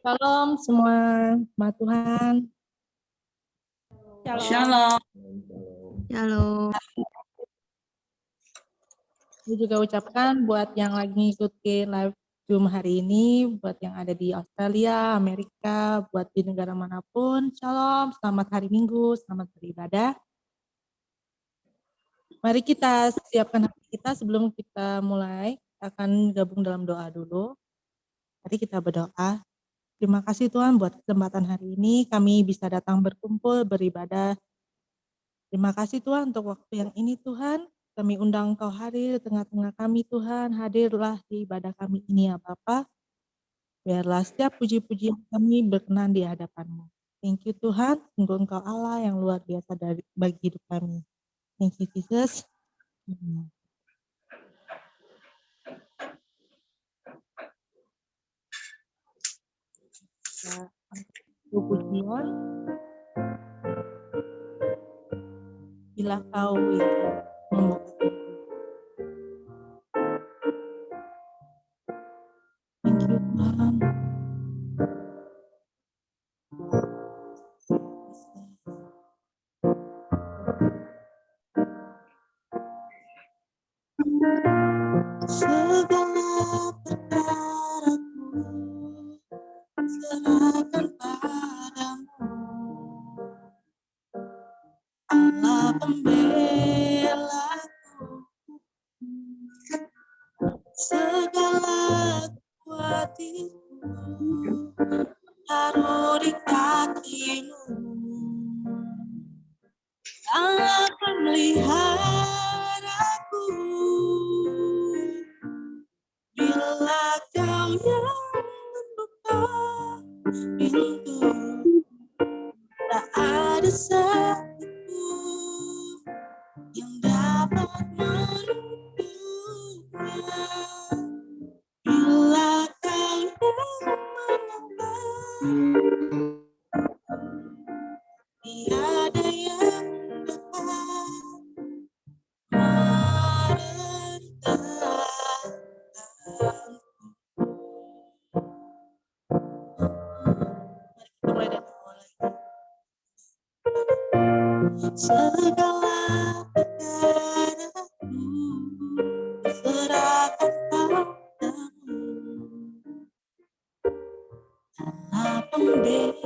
Shalom semua, jemaat Tuhan. Shalom. Halo. Saya juga ucapkan buat yang lagi ngikutin live Zoom hari ini, buat yang ada di Australia, Amerika, buat di negara manapun, Shalom, selamat hari Minggu, selamat beribadah. Mari kita siapkan hati kita sebelum kita mulai, kita akan gabung dalam doa dulu. Mari kita berdoa. Terima kasih Tuhan buat kesempatan hari ini, kami bisa datang berkumpul, beribadah. Terima kasih Tuhan untuk waktu yang ini Tuhan. Kami undang Engkau hadir di tengah-tengah kami Tuhan. Hadirlah di ibadah kami ini ya Bapa. Biarlah setiap puji-pujian kami berkenan di hadapan-Mu. Thank you Tuhan. Sungguh Engkau Allah yang luar biasa bagi hidup kami. Thank you Jesus. Pujian. Bila kau membuka thank you Tuhan. Segala perkaraku serahkan padamu, Allah pembelaku, segala kuatiku taruh di kaki-Mu. Allah pemeliharaku, bila Kau yang membuka pintu, tak ada satupun yang dapat menutupnya. Bila Kau yang mengatur, tiada yang dapat merentangkan. Mari kita mulai dari awal lagi. Segala perkaraku serahkan padamu, Allah pembelaku,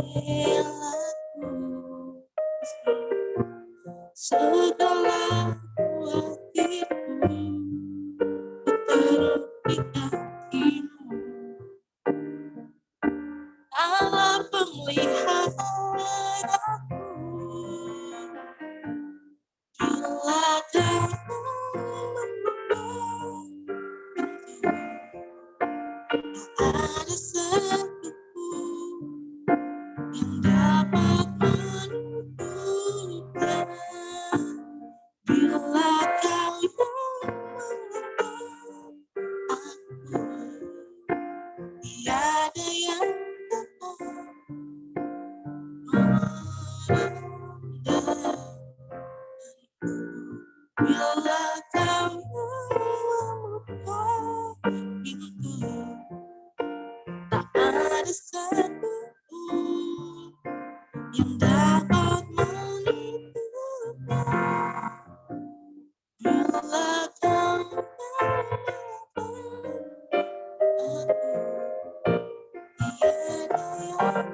segala kuatiku taruh di kaki-Mu. Allah pemeliharaku, bila Kau membuka pintu, tak ada satupun yang dapat menutupnya. Bila Kau yang mengatur aku, tiada yang dapat merendahkanku. Bila Kau yang membuka pintu, tak ada satupun yang dapat menutupnya. Bila Kau yang tiada yang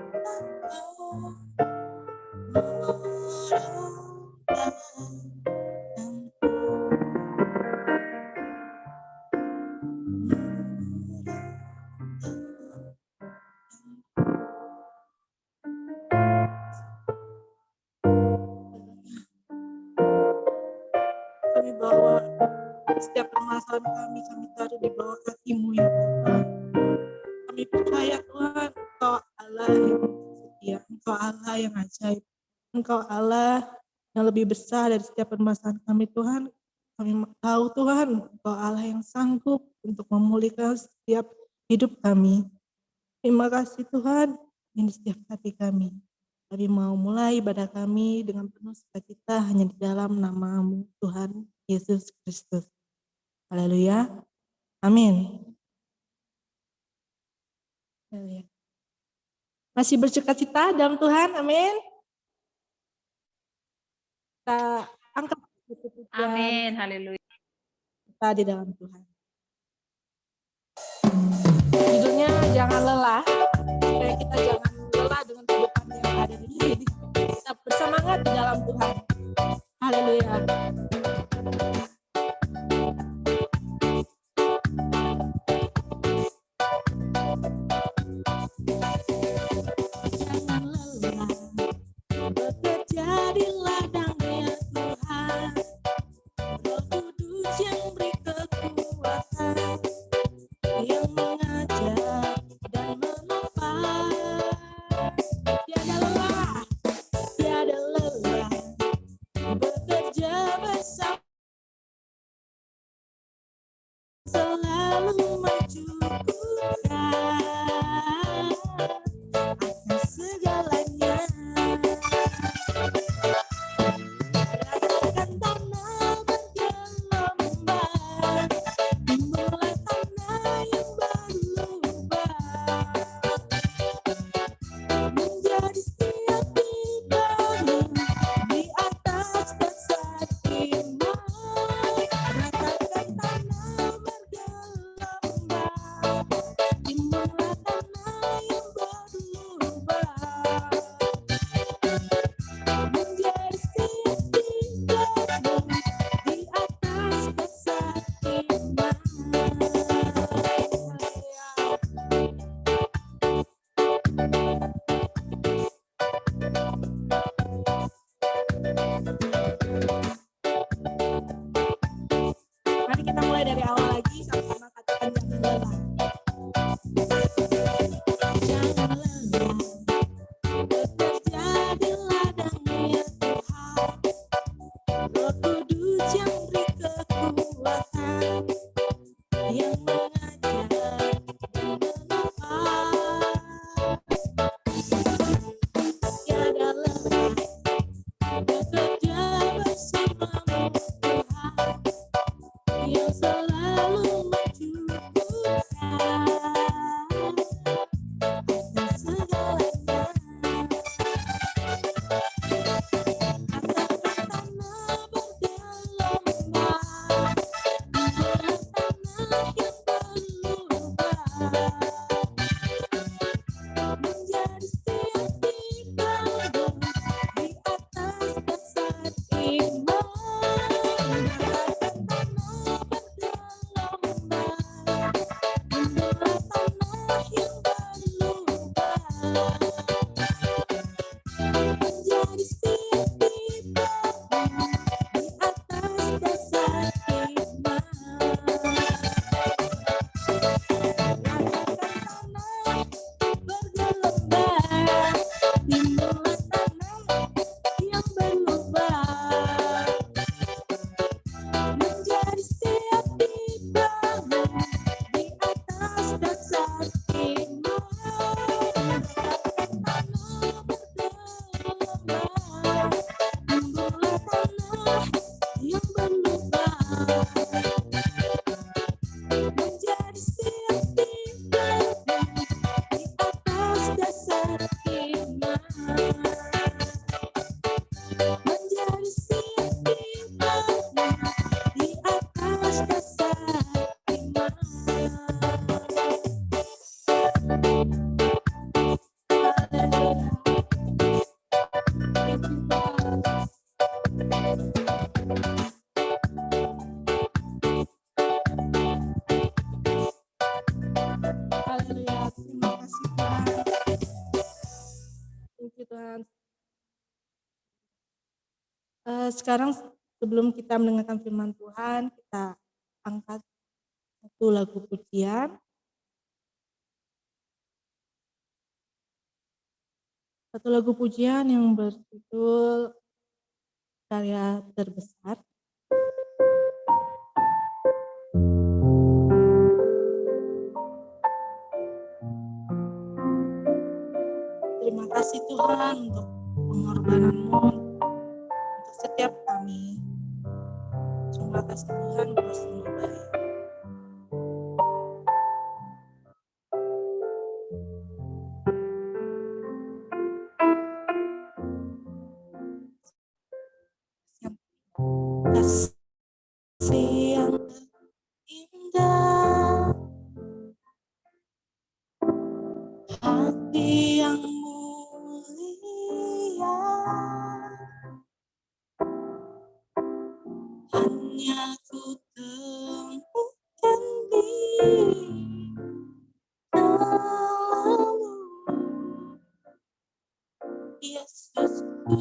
dapat kami bawa setiap permasalahan kami taruh di bawah kaki-Mu ya Tuhan. Kami percaya Tuhan, Engkau Allah yang setia, Engkau Allah yang ajaib, Engkau Allah yang lebih besar dari setiap permasalahan kami Tuhan. Kami tahu Tuhan, Engkau Allah yang sanggup untuk memulihkan setiap hidup kami. Terima kasih Tuhan, ini setiap hati kami. Kami mau mulai ibadah kami dengan penuh sukacita hanya di dalam nama-Mu Tuhan Yesus Kristus. Haleluya. Amin. Haleluya. Masih bersuka-cita dalam Tuhan, amin. Kita angkat puji-pujian Amin, haleluya. kita di dalam Tuhan. Judulnya jangan lelah, supaya kita jangan lelah dengan kehidupan yang ada di sini. Kita bersemangat di dalam Tuhan. Haleluya. Jangan lelah, bekerja di ladangnya Tuhan. Roh Kudus yang beri kekuatan, yang mengajar dan menopang. Tiada lelah, tiada lelah, bekerja bersama, selalu mencukupkan akan segalanya. Ratakan tanah bergelombang, timbullah tanah yang berlubang, menjadi setiap dibangun di atas dasar iman. Ratakan tanah bergelombang, timbullah tanah yang berlubang, menjadi setiap dibangun di atas dasar iman. Mari kita mulai dari awal lagi, sama-sama katakan jangan lelah. Jangan lelah, bekerja di ladangnya Tuhan. Roh Kudus yang beri kekuatan, yang mengajar dan menopang. Tiada lelah, bekerja bersamamu Tuhan, yang selalu mencukupkan akan segalanya. Ratakan tanah bergelombang, timbullah tanah yang berlubang, menjadi setiap dibangun di atas dasar iman. Ratakan tanah bergelombang, timbullah tanah yang berlubang, menjadi setiap dibangun di atas dasar iman. Ratakan tanah bergelombang, timbullah tanah yang berlubang, menjadi setiap dibangun di atas dasar iman. Ratakan tanah bergelombang, timbullah tanah yang berlubang, menjadi setiap dibangun di atas dasar iman. Menjadi setiap dibangun di atas dasar iman. Haleluya. Terima kasih Tuhan. Thank you Tuhan. Sekarang sebelum kita mendengarkan firman Tuhan, kita angkat satu lagu pujian. Satu lagu pujian yang berjudul Karya Terbesar. Terima kasih Tuhan untuk pengorbanan-Mu untuk setiap kami. Terima kasih Tuhan untuk semua baik. kasih yang indah, hati yang mulia, hanya ku temukan di dalam-Mu, Yesusku.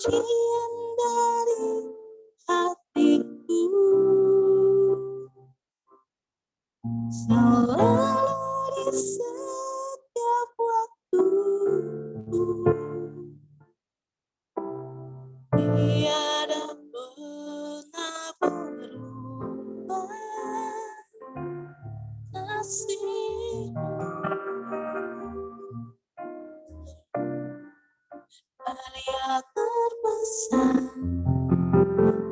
Pujian dari hatiku selalu di setiap waktu, tiada pernah berubah kasih-Mu. Karya terbesar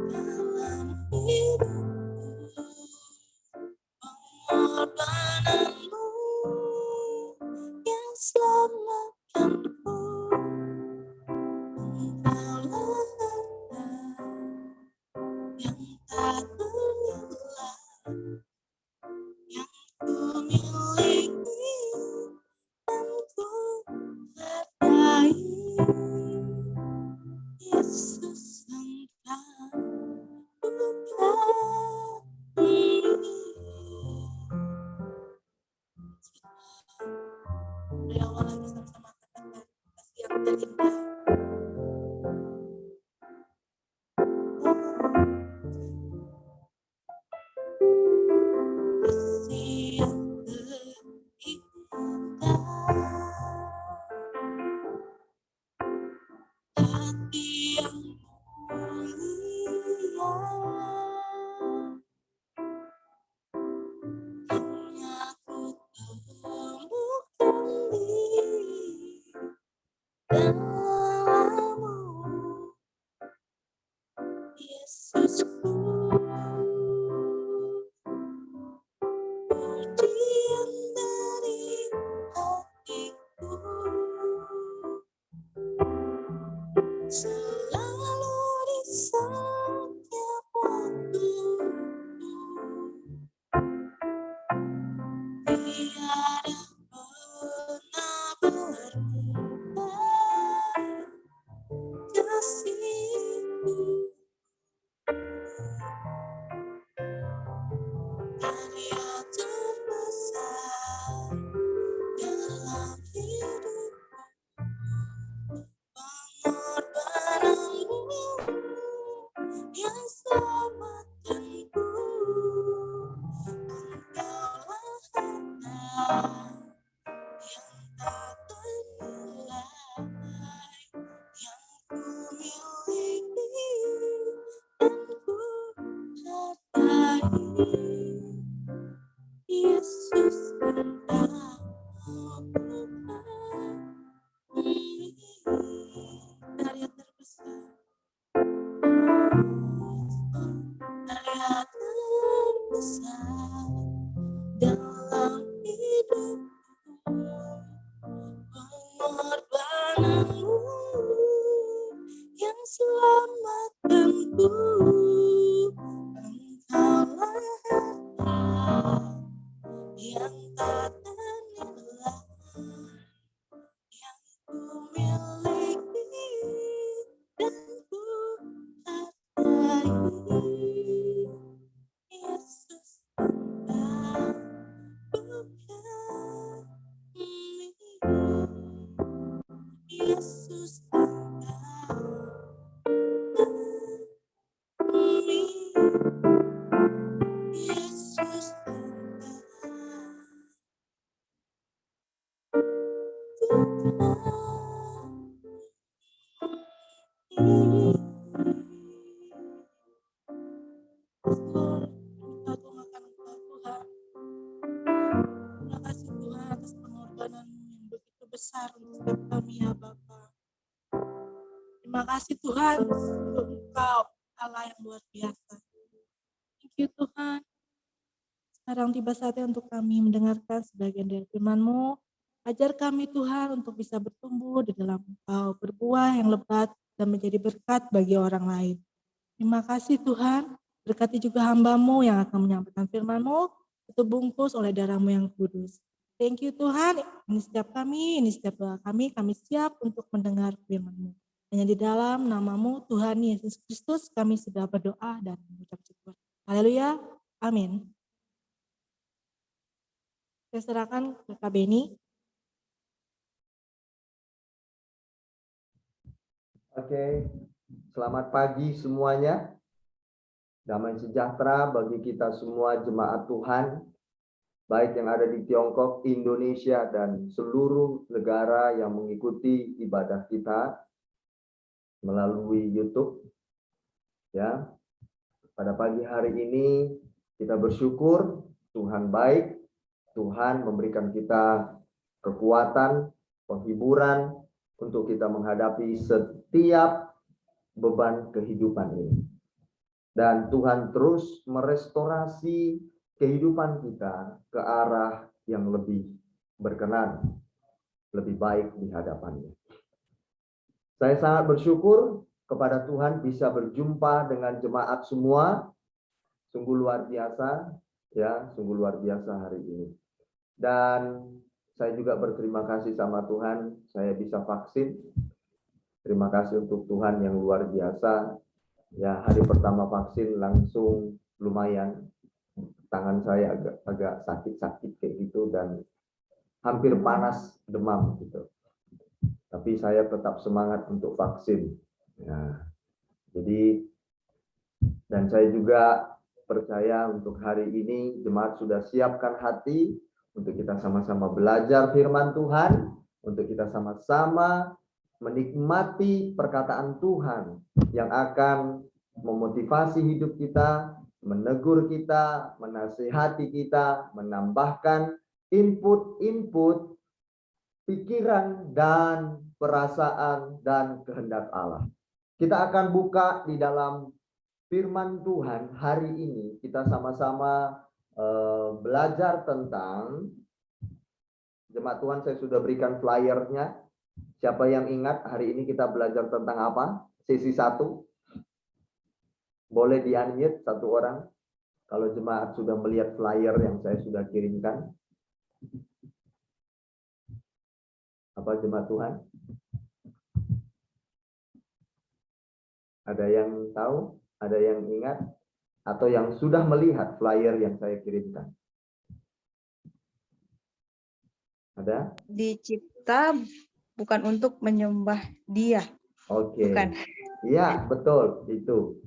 dalam hidupku, pengorbananmu yang selamatkanku. Engkaulah harta yang tak ternilai yang ku miliki dan ku hargai. Yesus, Engkau kami. Dari awal lagi sama-sama katakan kasih yang terindah. Kasih yang terindah, hati yang mulia, hanya ku temukan di dalam-Mu, Yesusku. Pujian dari hatiku selalu di setiap waktu, tiada pernah berubah kasih-Mu. Karya terbesar dalam hidupku, pengorbananmu yang selamatkanku. Engkaulah harta yang tak ternilai yang ku miliki dan ku hargai. Yesus, Engkau kami. Karya terbesar, karya terbesar dalam hidupku, pengorbananmu yang selamatkanku. Engkaulah harta yang tak ternilai yang ku miliki dan ku hargai. Yesus, Engkau kami. Yesus, Engkau kami. Yesus, Terima kasih Tuhan atas pengorbanan-Mu yang begitu besar untuk setiap kami ya Bapa. Terima kasih Tuhan, untuk Engkau Allah yang luar biasa. Thank you Tuhan. Sekarang tiba saatnya untuk kami mendengarkan sebagian dari firman-Mu. Ajar kami Tuhan untuk bisa bertumbuh di dalam Engkau, berbuah yang lebat dan menjadi berkat bagi orang lain. Terima kasih Tuhan, berkati juga hamba-Mu yang akan menyampaikan firman-Mu, itu bungkus oleh darah-Mu yang kudus. Thank you Tuhan, ini setiap doa kami siap untuk mendengar firman-Mu. Hanya di dalam nama-Mu Tuhan Yesus Kristus kami sudah berdoa dan mengucap syukur. Haleluya, amin. Saya serahkan ke Kak Beni. Oke, selamat pagi semuanya. Damai sejahtera bagi kita semua jemaat Tuhan, baik yang ada di Tiongkok, Indonesia, dan seluruh negara yang mengikuti ibadah kita melalui YouTube. Ya, pada pagi hari ini kita bersyukur Tuhan baik, Tuhan memberikan kita kekuatan, penghiburan untuk kita menghadapi setiap beban kehidupan ini. Dan Tuhan terus merestorasi kehidupan kita ke arah yang lebih berkenan, lebih baik di hadapannya. Saya sangat bersyukur kepada Tuhan bisa berjumpa dengan jemaat semua. Sungguh luar biasa, ya, sungguh luar biasa hari ini. Dan saya juga berterima kasih sama Tuhan, saya bisa vaksin. Terima kasih untuk Tuhan yang luar biasa. Ya, hari pertama vaksin langsung lumayan. Tangan saya agak sakit-sakit kayak gitu dan hampir panas, demam gitu. Tapi saya tetap semangat untuk vaksin. Ya, jadi dan saya juga percaya untuk hari ini jemaat sudah siapkan hati untuk kita sama-sama belajar firman Tuhan, untuk kita sama-sama menikmati perkataan Tuhan yang akan memotivasi hidup kita, menegur kita, menasihati kita, menambahkan input-input pikiran dan perasaan dan kehendak Allah. Kita akan buka di dalam firman Tuhan hari ini. Kita sama-sama belajar tentang, jemaat Tuhan saya sudah berikan flyernya. Siapa yang ingat hari ini kita belajar tentang apa? Sesi 1. Boleh di-unmute satu orang. Kalau jemaat sudah melihat flyer yang saya sudah kirimkan. Apa jemaat Tuhan? Ada yang tahu? Ada yang ingat? Atau yang sudah melihat flyer yang saya kirimkan? Ada? Dicipta bukan untuk menyembah Dia. Oke. Bukan. Iya, betul itu.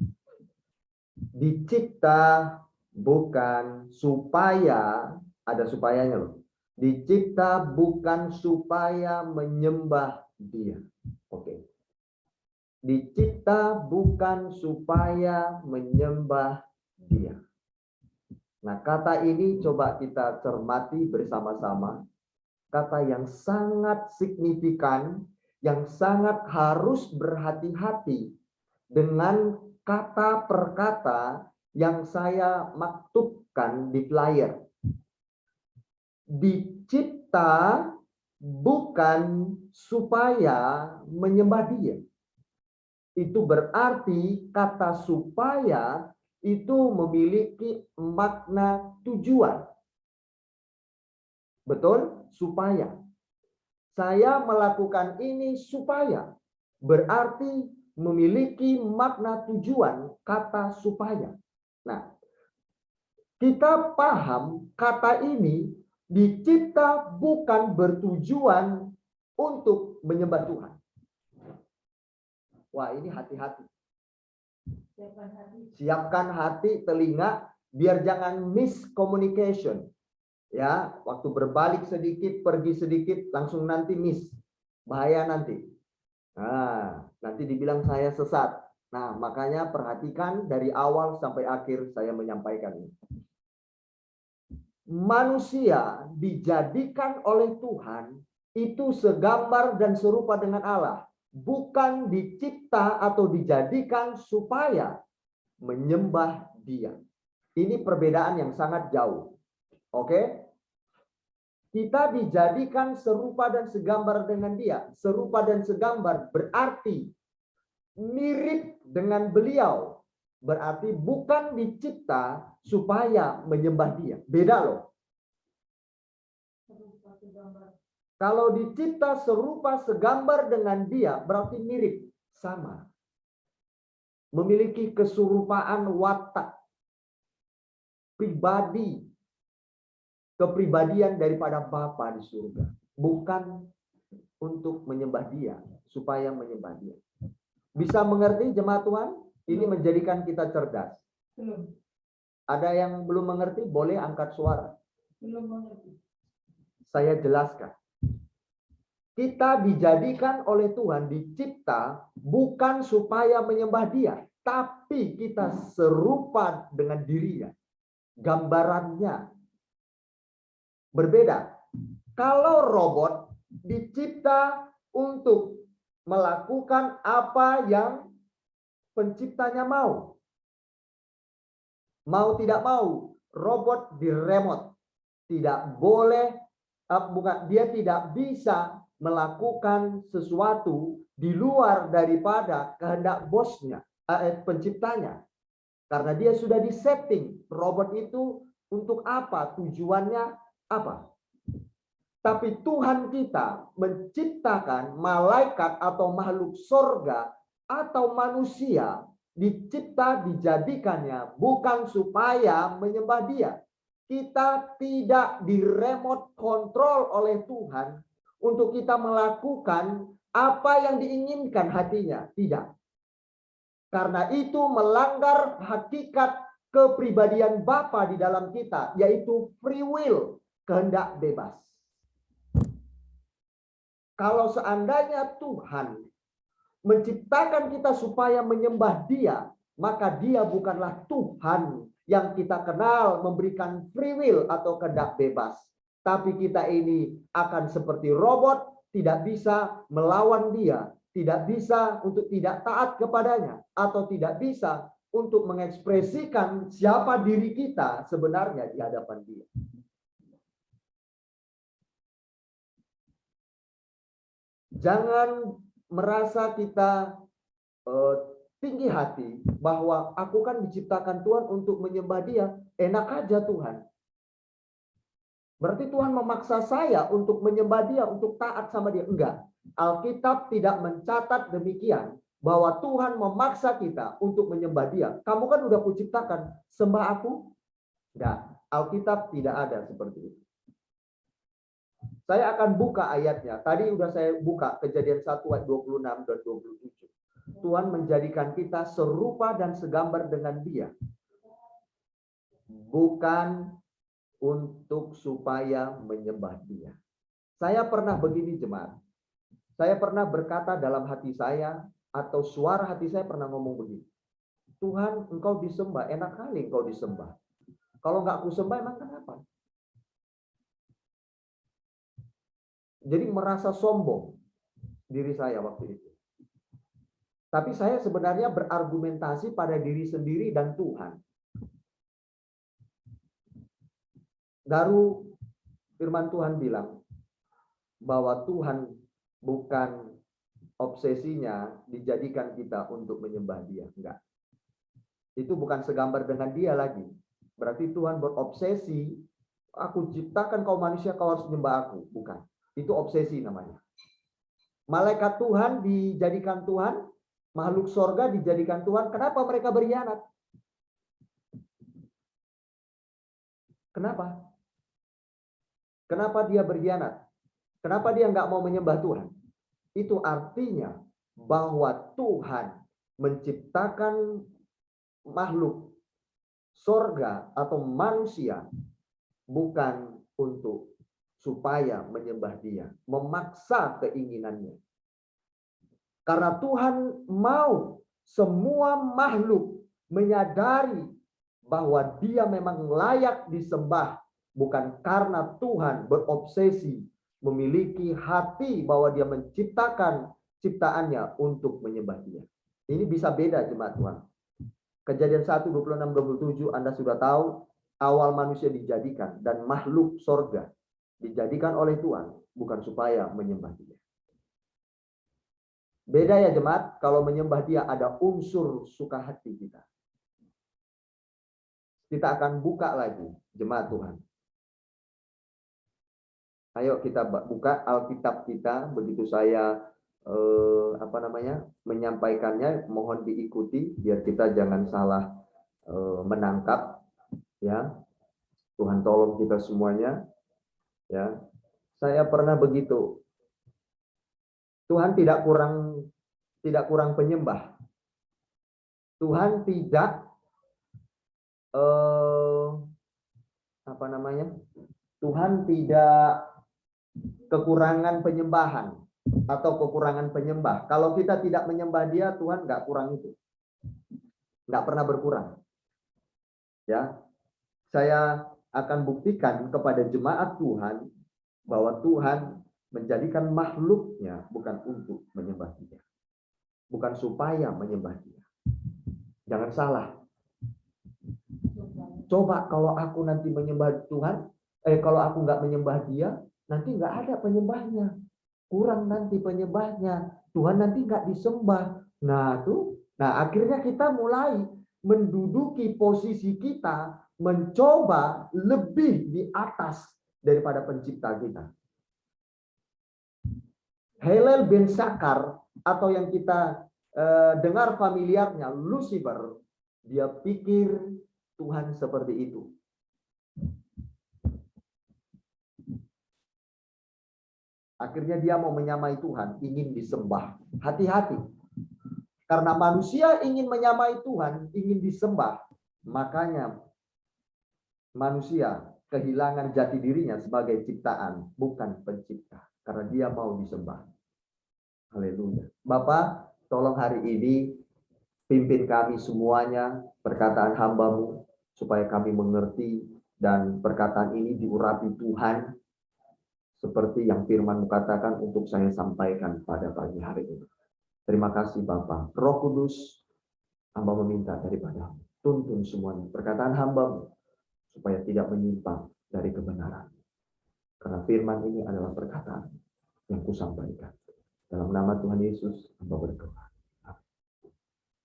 Dicipta bukan supaya, ada supayanya loh. Dicipta bukan supaya menyembah Dia. Oke. Dicipta bukan supaya menyembah Dia. Nah, kata ini coba kita cermati bersama-sama. Kata yang sangat signifikan, yang sangat harus berhati-hati dengan kata per kata yang saya maktubkan di flyer. Dicipta bukan supaya menyembah Dia. Itu berarti kata supaya itu memiliki makna tujuan. Betul? Supaya. Saya melakukan ini supaya. Berarti memiliki makna tujuan kata supaya. Nah, kita paham kata ini dicipta bukan bertujuan untuk menyembah Tuhan. Wah, ini hati-hati. Siapkan hati, telinga, biar jangan miscommunication. Ya, waktu berbalik sedikit, pergi sedikit, langsung nanti miss. Bahaya nanti. Nah, nanti dibilang saya sesat. Nah, makanya perhatikan dari awal sampai akhir saya menyampaikan ini. Manusia dijadikan oleh Tuhan itu segambar dan serupa dengan Allah. Bukan dicipta atau dijadikan supaya menyembah Dia. Ini perbedaan yang sangat jauh. Oke? Kita dijadikan serupa dan segambar dengan Dia. Serupa dan segambar berarti mirip dengan beliau. Berarti bukan dicipta supaya menyembah dia. Beda loh. Kalau dicipta serupa segambar dengan dia, berarti mirip, sama. Memiliki keserupaan watak, pribadi, kepribadian daripada Bapa di surga. Bukan untuk menyembah dia, supaya menyembah dia. Bisa mengerti jemaat Tuhan? Ini menjadikan kita cerdas. Belum. Ada yang belum mengerti? Boleh angkat suara. Belum mengerti. Saya jelaskan. Kita dijadikan oleh Tuhan, dicipta bukan supaya menyembah dia, tapi kita serupa dengan dirinya. Gambarannya berbeda. Kalau robot dicipta untuk melakukan apa yang penciptanya mau. Mau tidak mau, robot di remote. Tidak boleh, dia tidak bisa melakukan sesuatu di luar daripada kehendak bosnya, penciptanya. Karena dia sudah disetting, robot itu untuk apa, tujuannya apa. Tapi Tuhan kita menciptakan malaikat atau makhluk surga atau manusia, dicipta, dijadikannya bukan supaya menyembah dia. Kita tidak di remote control oleh Tuhan untuk kita melakukan apa yang diinginkan hatinya. Tidak. Karena itu melanggar hakikat kepribadian Bapa di dalam kita, yaitu free will, kehendak bebas. Kalau seandainya Tuhan menciptakan kita supaya menyembah dia, maka dia bukanlah Tuhan yang kita kenal memberikan free will atau kehendak bebas. Tapi kita ini akan seperti robot, tidak bisa melawan dia, tidak bisa untuk tidak taat kepadanya, atau tidak bisa untuk mengekspresikan siapa diri kita sebenarnya di hadapan dia. Jangan merasa kita tinggi hati bahwa aku kan diciptakan Tuhan untuk menyembah dia, enak aja Tuhan. Berarti Tuhan memaksa saya untuk menyembah dia, untuk taat sama dia. Enggak. Alkitab tidak mencatat demikian, bahwa Tuhan memaksa kita untuk menyembah dia. Kamu kan udah kuciptakan, sembah aku? Enggak. Alkitab tidak ada seperti itu. Saya akan buka ayatnya. Tadi udah saya buka Kejadian 1 ayat 26 dan 27. Tuhan menjadikan kita serupa dan segambar dengan dia. Bukan untuk supaya menyembah dia. Saya pernah begini jemaat. Saya pernah berkata dalam hati saya, atau suara hati saya pernah ngomong begini. Tuhan, engkau disembah, enak kali engkau disembah. Kalau enggak aku sembah, emang kenapa? Jadi merasa sombong diri saya waktu itu. Tapi saya sebenarnya berargumentasi pada diri sendiri dan Tuhan. Lalu firman Tuhan bilang bahwa Tuhan bukan obsesinya dijadikan kita untuk menyembah dia. Enggak. Itu bukan segambar dengan dia lagi. Berarti Tuhan berobsesi, aku ciptakan kau manusia, kau harus menyembah aku. Bukan. Itu obsesi namanya. Malaikat Tuhan dijadikan Tuhan, makhluk surga dijadikan Tuhan. Kenapa mereka berkhianat? Kenapa? Kenapa dia berkhianat? Kenapa dia nggak mau menyembah Tuhan? Itu artinya bahwa Tuhan menciptakan makhluk surga atau manusia bukan untuk supaya menyembah dia, memaksa keinginannya. Karena Tuhan mau semua makhluk menyadari bahwa dia memang layak disembah, bukan karena Tuhan berobsesi memiliki hati bahwa dia menciptakan ciptaannya untuk menyembah dia. Ini bisa beda jemaat Tuhan. Kejadian 1, 26, 27 Anda sudah tahu, awal manusia dijadikan dan makhluk surga dijadikan oleh Tuhan bukan supaya menyembah dia. Beda ya jemaat, kalau menyembah dia ada unsur suka hati kita. Kita akan buka lagi, jemaat Tuhan. Ayo kita buka Alkitab kita, begitu saya menyampaikannya, mohon diikuti biar kita jangan salah menangkap ya. Tuhan tolong kita semuanya ya. Saya pernah begitu. Tuhan tidak kurang penyembah. Tuhan tidak Tuhan tidak kekurangan penyembahan atau kekurangan penyembah. Kalau kita tidak menyembah dia, Tuhan nggak kurang itu. Nggak pernah berkurang. Ya, saya akan buktikan kepada jemaat Tuhan bahwa Tuhan menjadikan makhluknya bukan untuk menyembah dia. Bukan supaya menyembah dia. Jangan salah. Coba kalau aku nanti menyembah Tuhan, kalau aku nggak menyembah dia, nanti nggak ada penyembahnya. Kurang nanti penyembahnya. Tuhan nanti nggak disembah. Nah, akhirnya kita mulai menduduki posisi kita, mencoba lebih di atas daripada pencipta kita. Hillel bin Sakar, atau yang kita dengar familiarnya Lucifer, dia pikir Tuhan seperti itu. Akhirnya dia mau menyamai Tuhan, ingin disembah. Hati-hati. Karena manusia ingin menyamai Tuhan, ingin disembah, makanya manusia kehilangan jati dirinya sebagai ciptaan, bukan pencipta. Karena dia mau disembah. Haleluya. Bapak, tolong hari ini pimpin kami semuanya, perkataan hamba-Mu, supaya kami mengerti, dan perkataan ini diurapi Tuhan, seperti yang firman-Mu katakan untuk saya sampaikan pada pagi hari ini. Terima kasih Bapa. Roh Kudus, hamba meminta daripada-Mu, tuntun semuanya perkataan hamba-Mu, supaya tidak menyimpang dari kebenaran. Karena firman ini adalah perkataan yang kusampaikan. Dalam nama Tuhan Yesus, hamba berdoa.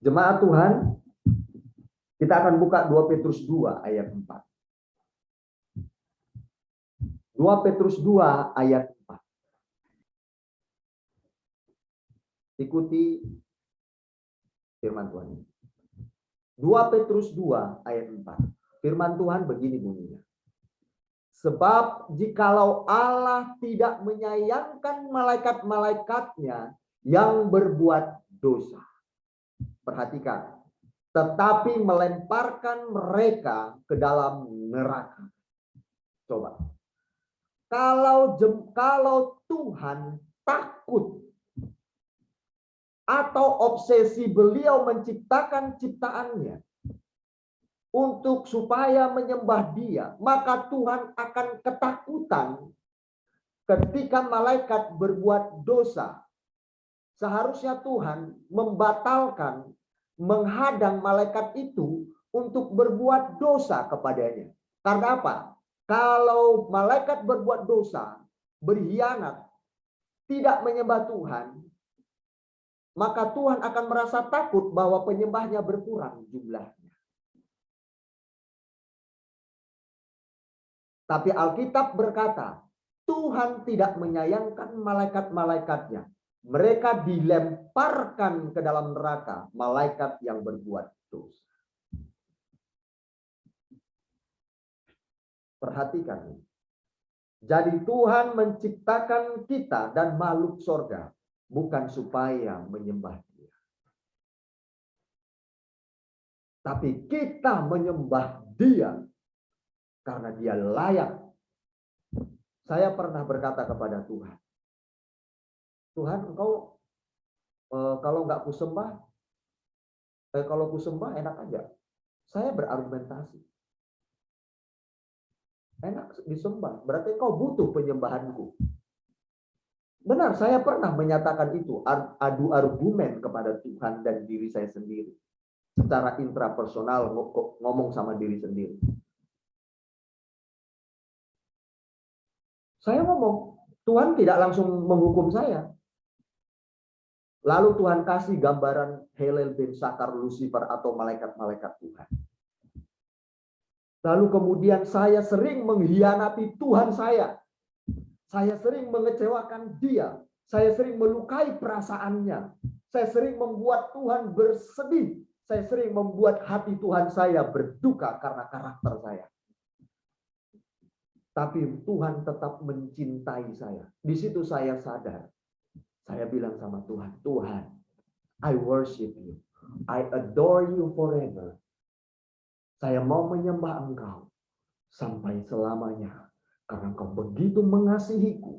Jemaat Tuhan, kita akan buka 2 Petrus 2 ayat 4. 2 Petrus 2 ayat 4. Ikuti firman Tuhan ini. 2 Petrus 2 ayat 4. Firman Tuhan begini bunyinya. Sebab jikalau Allah tidak menyayangkan malaikat-malaikatnya yang berbuat dosa. Perhatikan. Tetapi melemparkan mereka ke dalam neraka. Coba. Kalau Tuhan takut atau obsesi beliau menciptakan ciptaannya untuk supaya menyembah dia, maka Tuhan akan ketakutan ketika malaikat berbuat dosa. Seharusnya Tuhan membatalkan, menghadang malaikat itu untuk berbuat dosa kepadanya. Karena apa? Kalau malaikat berbuat dosa, berkhianat, tidak menyembah Tuhan, maka Tuhan akan merasa takut bahwa penyembahnya berkurang jumlahnya. Tapi Alkitab berkata, Tuhan tidak menyayangkan malaikat-malaikatnya. Mereka dilemparkan ke dalam neraka, malaikat yang berbuat dosa. Perhatikan ini. Jadi Tuhan menciptakan kita dan makhluk sorga bukan supaya menyembah Dia. Tapi kita menyembah Dia karena Dia layak. Saya pernah berkata kepada Tuhan, Tuhan, Engkau kalau nggak kusembah, kalau kusembah enak aja. Saya berargumentasi. Enak disembah, berarti Engkau butuh penyembahanku. Benar, saya pernah menyatakan itu, adu argumen kepada Tuhan dan diri saya sendiri. Secara intrapersonal, ngomong sama diri sendiri. Saya ngomong, Tuhan tidak langsung menghukum saya. Lalu Tuhan kasih gambaran Helel bin Sakar, Lucifer atau malaikat-malaikat Tuhan. Lalu kemudian saya sering mengkhianati Tuhan saya. Saya sering mengecewakan dia. Saya sering melukai perasaannya. Saya sering membuat Tuhan bersedih. Saya sering membuat hati Tuhan saya berduka karena karakter saya. Tapi Tuhan tetap mencintai saya. Di situ saya sadar. Saya bilang sama Tuhan, Tuhan, I worship you. I adore you forever. Saya mau menyembah Engkau sampai selamanya. Karena Engkau begitu mengasihiku.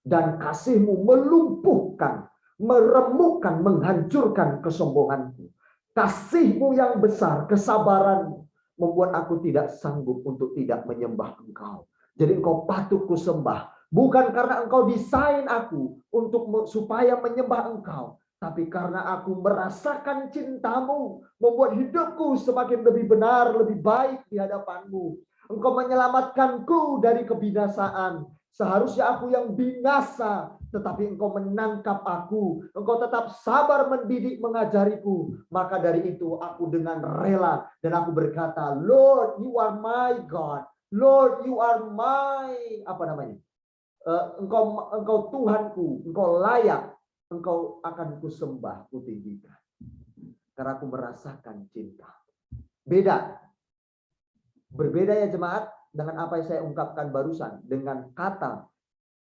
Dan kasih-Mu melumpuhkan, meremukkan, menghancurkan kesombonganku. Kasih-Mu yang besar, kesabaran-Mu membuat aku tidak sanggup untuk tidak menyembah Engkau. Jadi Engkau patut kusembah. Bukan karena Engkau desain aku untuk supaya menyembah Engkau. Tapi karena aku merasakan cinta-Mu, membuat hidupku semakin lebih benar, lebih baik di hadapan-Mu. Engkau menyelamatkanku dari kebinasaan. Seharusnya aku yang binasa, tetapi Engkau menangkap aku. Engkau tetap sabar mendidik, mengajariku. Maka dari itu aku dengan rela dan aku berkata, Lord, you are my God. Lord, you are my Engkau Tuhanku, Engkau layak, Engkau akan kusembah, kutinggikan. Karena aku merasakan cinta. Berbeda ya jemaat dengan apa yang saya ungkapkan barusan. Dengan kata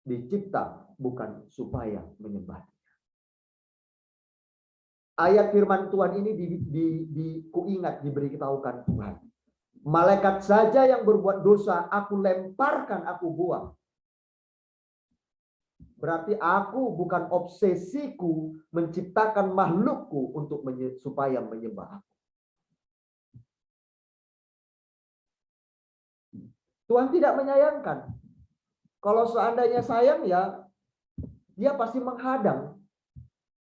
dicipta bukan supaya menyembah. Ayat firman Tuhan ini kuingat diberitahukan Tuhan. Malaikat saja yang berbuat dosa, aku lemparkan, aku buang. Berarti aku bukan obsesiku menciptakan makhlukku untuk supaya menyembah aku. Tuhan tidak menyayangkan. Kalau seandainya sayang ya, dia pasti menghadang.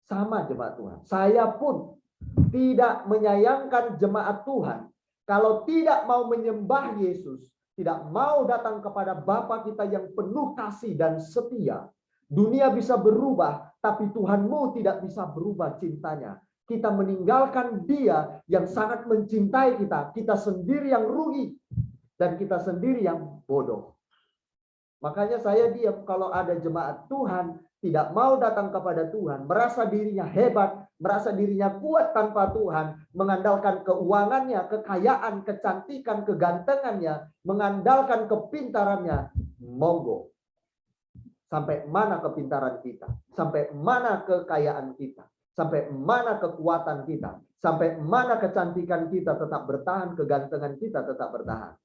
Sama jemaat Tuhan. Saya pun tidak menyayangkan jemaat Tuhan. Kalau tidak mau menyembah Yesus, tidak mau datang kepada Bapa kita yang penuh kasih dan setia. Dunia bisa berubah, tapi Tuhanmu tidak bisa berubah cintanya. Kita meninggalkan Dia yang sangat mencintai kita. Kita sendiri yang rugi. Dan kita sendiri yang bodoh. Makanya saya diam kalau ada jemaat Tuhan tidak mau datang kepada Tuhan, merasa dirinya hebat, merasa dirinya kuat tanpa Tuhan, mengandalkan keuangannya, kekayaan, kecantikan, kegantengannya, mengandalkan kepintarannya, monggo. Sampai mana kepintaran kita? Sampai mana kekayaan kita? Sampai mana kekuatan kita? Sampai mana kecantikan kita tetap bertahan, kegantengan kita tetap bertahan?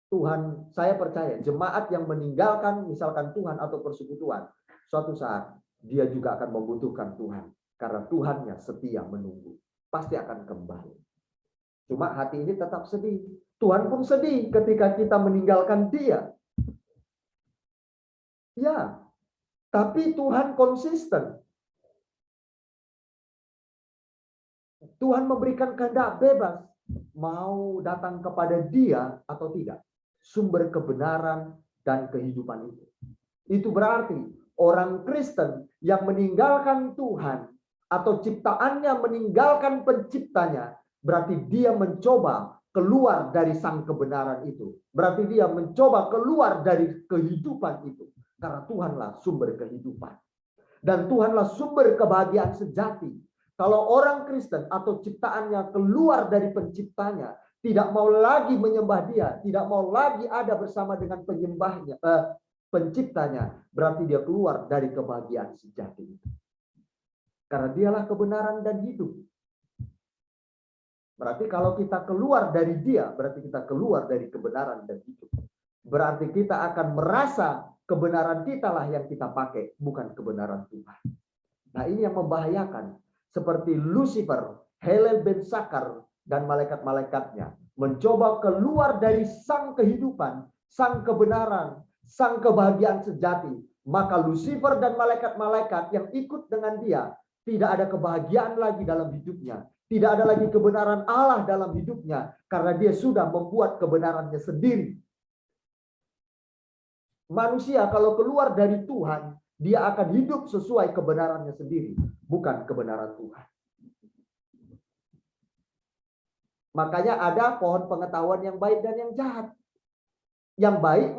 Tuhan, saya percaya jemaat yang meninggalkan misalkan Tuhan atau persekutuan, suatu saat dia juga akan membutuhkan Tuhan. Karena Tuhannya setia menunggu. Pasti akan kembali. Cuma hati ini tetap sedih. Tuhan pun sedih ketika kita meninggalkan Dia. Ya, tapi Tuhan konsisten. Tuhan memberikan kehendak bebas. Mau datang kepada Dia atau tidak. Sumber kebenaran dan kehidupan itu. Itu berarti orang Kristen yang meninggalkan Tuhan atau ciptaannya meninggalkan penciptanya, berarti dia mencoba keluar dari sang kebenaran itu. Berarti dia mencoba keluar dari kehidupan itu. Karena Tuhanlah sumber kehidupan. Dan Tuhanlah sumber kebahagiaan sejati. Kalau orang Kristen atau ciptaannya keluar dari penciptanya, tidak mau lagi menyembah Dia, tidak mau lagi ada bersama dengan penyembahnya, penciptanya, berarti dia keluar dari kebahagiaan sejati itu. Karena Dialah kebenaran dan hidup. Berarti kalau kita keluar dari Dia, berarti kita keluar dari kebenaran dan hidup. Berarti kita akan merasa kebenaran kita lah yang kita pakai, bukan kebenaran Tuhan. Nah, ini yang membahayakan. Seperti Lucifer, Helel bin Sakar, dan malaikat-malaikatnya mencoba keluar dari sang kehidupan, sang kebenaran, sang kebahagiaan sejati. Maka Lucifer dan malaikat-malaikat yang ikut dengan dia tidak ada kebahagiaan lagi dalam hidupnya. Tidak ada lagi kebenaran Allah dalam hidupnya karena dia sudah membuat kebenarannya sendiri. Manusia kalau keluar dari Tuhan, Dia akan hidup sesuai kebenarannya sendiri, bukan kebenaran Tuhan. Makanya ada pohon pengetahuan yang baik dan yang jahat. Yang baik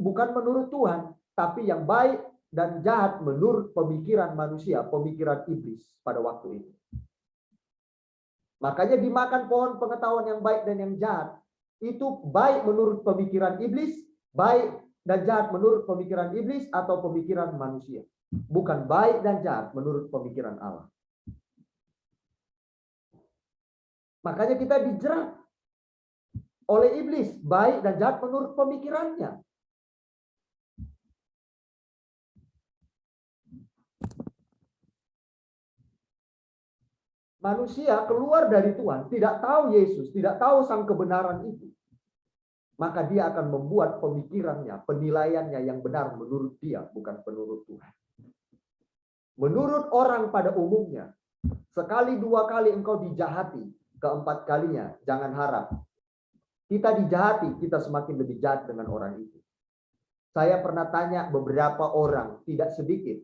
bukan menurut Tuhan, tapi yang baik dan jahat menurut pemikiran manusia, pemikiran iblis pada waktu itu. Makanya dimakan pohon pengetahuan yang baik dan yang jahat. Itu baik menurut pemikiran iblis, baik dan jahat menurut pemikiran iblis atau pemikiran manusia. Bukan baik dan jahat menurut pemikiran Allah. Makanya kita dijerat oleh iblis, baik dan jahat menurut pemikirannya. Manusia keluar dari Tuhan, tidak tahu Yesus, tidak tahu sang kebenaran itu. Maka dia akan membuat pemikirannya, penilaiannya yang benar menurut dia, bukan menurut Tuhan. Menurut orang pada umumnya, sekali dua kali engkau dijahati, keempat kalinya jangan harap. Kita dijahati, kita semakin lebih jahat dengan orang itu. Saya pernah tanya beberapa orang, tidak sedikit.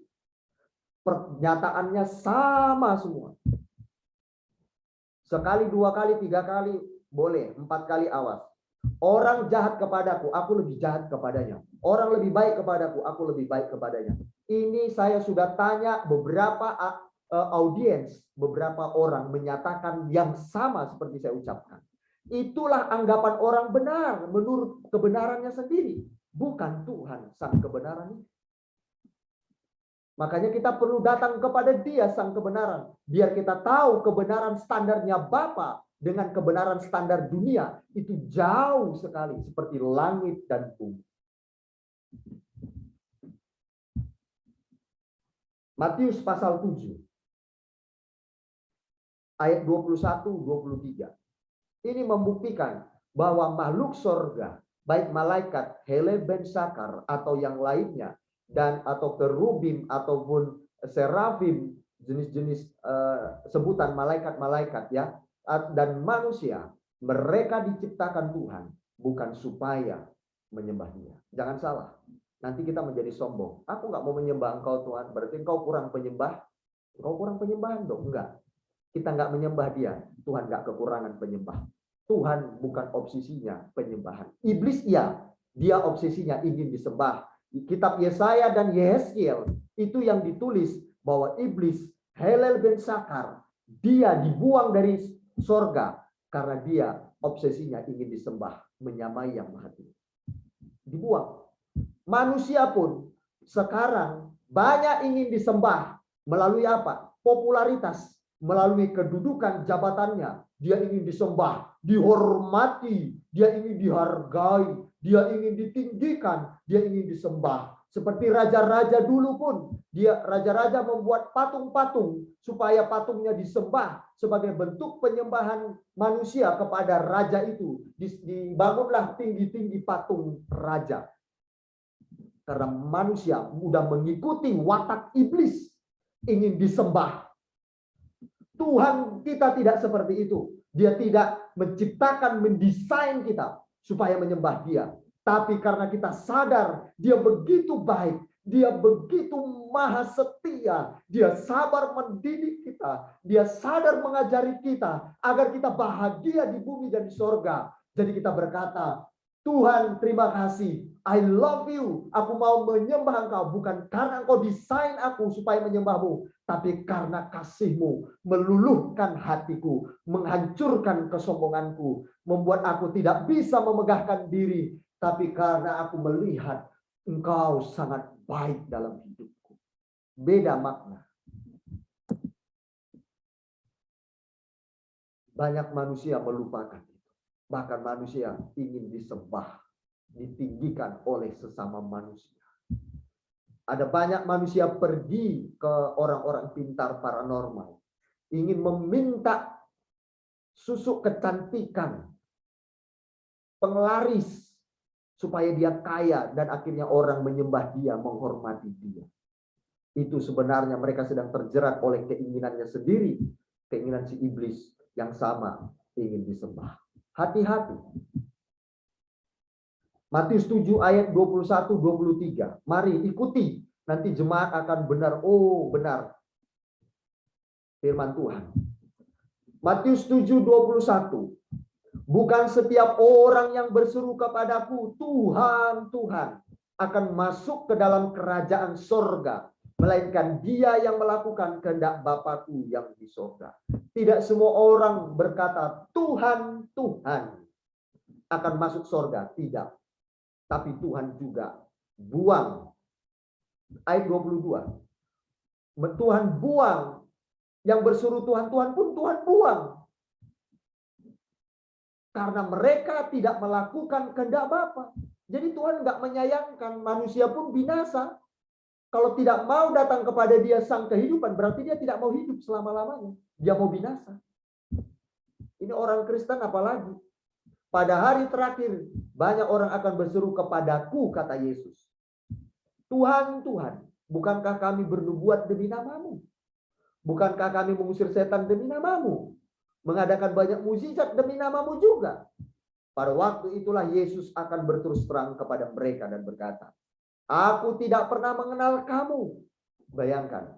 Pernyataannya sama semua. Sekali, dua kali, tiga kali, boleh. 4 kali awas. Orang jahat kepadaku, aku lebih jahat kepadanya. Orang lebih baik kepadaku, aku lebih baik kepadanya. Ini saya sudah tanya beberapa audiens, beberapa orang menyatakan yang sama seperti saya ucapkan. Itulah anggapan orang benar menurut kebenarannya sendiri, bukan Tuhan sang kebenaran. Makanya kita perlu datang kepada Dia sang kebenaran, biar kita tahu kebenaran standarnya Bapa dengan kebenaran standar dunia itu jauh sekali, seperti langit dan bumi. Matius pasal 7 ayat 21-23. Ini membuktikan bahwa makhluk sorga, baik malaikat Hele ben Sakar atau yang lainnya, dan atau kerubim ataupun serafim, jenis-jenis sebutan malaikat-malaikat ya, dan manusia, mereka diciptakan Tuhan bukan supaya menyembah Dia. Jangan salah. Nanti kita menjadi sombong. Aku nggak mau menyembah Engkau Tuhan, berarti Engkau kurang penyembah. Engkau kurang penyembahan dong. Enggak. Kita nggak menyembah Dia, Tuhan nggak kekurangan penyembah. Tuhan bukan obsesinya penyembahan. Iblis iya, dia obsesinya ingin disembah. Di kitab Yesaya dan Yehezkiel itu yang ditulis bahwa iblis Helel ben Sakar, dia dibuang dari sorga karena dia obsesinya ingin disembah, menyamai yang maha tinggi. Dibuang. Manusia pun sekarang banyak ingin disembah melalui apa? Popularitas. Melalui kedudukan jabatannya, dia ingin disembah, dihormati, dia ingin dihargai, dia ingin ditinggikan, dia ingin disembah. Seperti raja-raja dulu pun, raja-raja membuat patung-patung supaya patungnya disembah sebagai bentuk penyembahan manusia kepada raja itu. Dibangunlah tinggi-tinggi patung raja. Karena manusia mudah mengikuti watak iblis, ingin disembah. Tuhan kita tidak seperti itu. Dia tidak menciptakan, mendesain kita supaya menyembah Dia. Tapi karena kita sadar Dia begitu baik, Dia begitu maha setia, Dia sabar mendidik kita, Dia sadar mengajari kita agar kita bahagia di bumi dan di sorga. Jadi kita berkata, Tuhan terima kasih, I love you. Aku mau menyembah Engkau bukan karena Engkau desain aku supaya menyembahmu, tapi karena kasih-Mu meluluhkan hatiku, menghancurkan kesombonganku, membuat aku tidak bisa memegahkan diri, tapi karena aku melihat Engkau sangat baik dalam hidupku. Beda makna. Banyak manusia melupakan. Bahkan manusia ingin disembah, ditinggikan oleh sesama manusia. Ada banyak manusia pergi ke orang-orang pintar paranormal, ingin meminta susuk kecantikan, penglaris, supaya dia kaya dan akhirnya orang menyembah dia, menghormati dia. Itu sebenarnya mereka sedang terjerat oleh keinginannya sendiri, keinginan si iblis yang sama, ingin disembah. Hati-hati. Matius 7 ayat 21-23. Mari ikuti Nanti jemaat akan benar. Oh, benar. Firman Tuhan. Matius 7:21. Bukan setiap orang yang berseru kepadaku, Tuhan, Tuhan, akan masuk ke dalam kerajaan sorga, melainkan dia yang melakukan kehendak Bapa-Ku yang di sorga. Tidak semua orang berkata, Tuhan, Tuhan, akan masuk sorga. Tidak. Tapi Tuhan juga buang. Ayat 22. Tuhan buang. Yang bersuruh Tuhan, Tuhan pun Tuhan buang. Karena mereka tidak melakukan kehendak Bapa. Jadi Tuhan nggak menyayangkan, manusia pun binasa. Kalau tidak mau datang kepada dia sang kehidupan, berarti dia tidak mau hidup selama-lamanya. Dia mau binasa. Ini orang Kristen apalagi. Pada hari terakhir, banyak orang akan berseru kepadaku, kata Yesus. Tuhan, Tuhan, bukankah kami bernubuat demi namamu? Bukankah kami mengusir setan demi namamu? Mengadakan banyak mukjizat demi namamu juga. Pada waktu itulah Yesus akan berterus terang kepada mereka dan berkata, aku tidak pernah mengenal kamu. Bayangkan,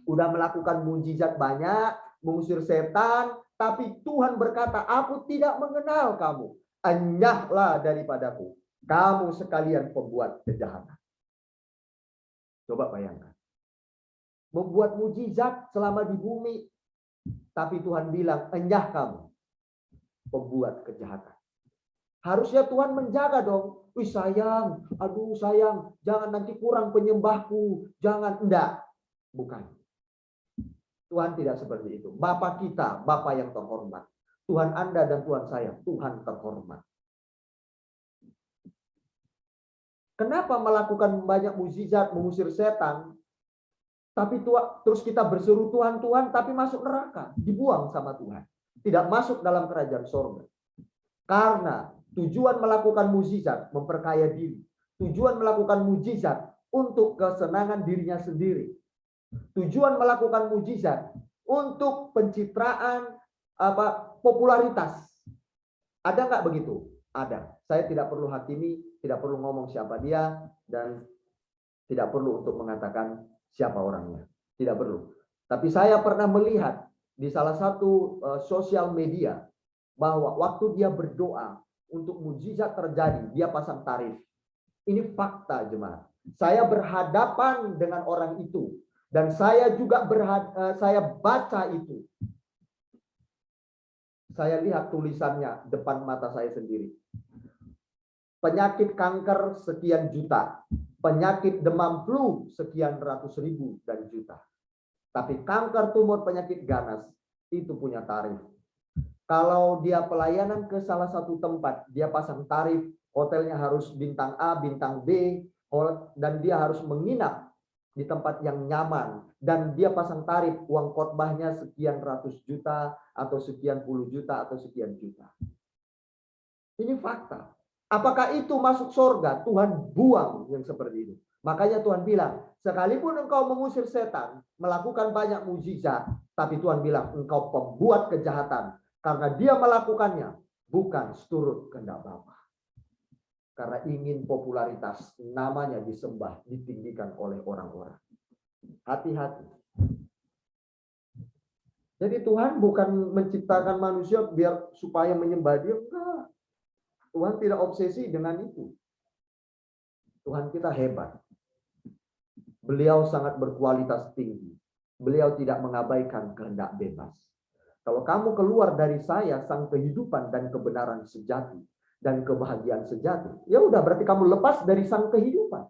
udah melakukan mukjizat banyak, mengusir setan, tapi Tuhan berkata, aku tidak mengenal kamu. Enyahlah daripadaku, kamu sekalian pembuat kejahatan. Coba bayangkan. Membuat mukjizat selama di bumi, tapi Tuhan bilang, enyah kamu, pembuat kejahatan. Harusnya Tuhan menjaga dong. Wih sayang, aduh sayang, jangan nanti kurang penyembahku. Jangan, enggak. Bukan. Tuhan tidak seperti itu. Bapa kita, Bapa yang terhormat. Tuhan Anda dan Tuhan saya, Tuhan terhormat. Kenapa melakukan banyak mukjizat, mengusir setan, tapi terus kita berseru Tuhan, Tuhan, tapi masuk neraka, dibuang sama Tuhan. Tidak masuk dalam kerajaan sorga. Karena tujuan melakukan mukjizat, memperkaya diri. Tujuan melakukan mukjizat untuk kesenangan dirinya sendiri. Tujuan melakukan mukjizat untuk pencitraan, popularitas. Ada nggak begitu? Ada. Saya tidak perlu hakimi, tidak perlu ngomong siapa dia, dan tidak perlu untuk mengatakan siapa orangnya. Tidak perlu. Tapi saya pernah melihat di salah satu sosial media bahwa waktu dia berdoa untuk mukjizat terjadi, dia pasang tarif. Ini fakta jemaat. Saya berhadapan dengan orang itu dan saya juga saya baca itu. Saya lihat tulisannya depan mata saya sendiri. Penyakit kanker sekian juta. Penyakit demam flu sekian ratus ribu dan juta. Tapi kanker, tumor, penyakit ganas itu punya tarif. Kalau dia pelayanan ke salah satu tempat, dia pasang tarif, hotelnya harus bintang A, bintang B, dan dia harus menginap di tempat yang nyaman. Dan dia pasang tarif, uang khotbahnya sekian ratus juta, atau sekian puluh juta, atau sekian juta. Ini fakta. Apakah itu masuk surga? Tuhan buang yang seperti itu. Makanya Tuhan bilang, sekalipun engkau mengusir setan, melakukan banyak mukjizat, tapi Tuhan bilang, engkau pembuat kejahatan. Karena dia melakukannya, bukan seturut kehendak Bapa. Karena ingin popularitas, namanya disembah, ditinggikan oleh orang-orang. Hati-hati. Jadi Tuhan bukan menciptakan manusia biar supaya menyembah dia, enggak. Tuhan tidak obsesi dengan itu. Tuhan kita hebat. Beliau sangat berkualitas tinggi. Beliau tidak mengabaikan kehendak bebas. Kalau kamu keluar dari saya, sang kehidupan dan kebenaran sejati, dan kebahagiaan sejati, ya udah berarti kamu lepas dari sang kehidupan.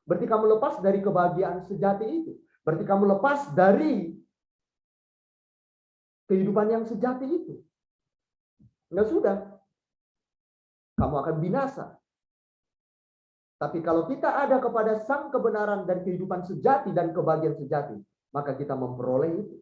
Berarti kamu lepas dari kebahagiaan sejati itu. Berarti kamu lepas dari kehidupan yang sejati itu. Enggak sudah. Kamu akan binasa. Tapi kalau kita ada kepada sang kebenaran dan kehidupan sejati dan kebahagiaan sejati, maka kita memperoleh itu.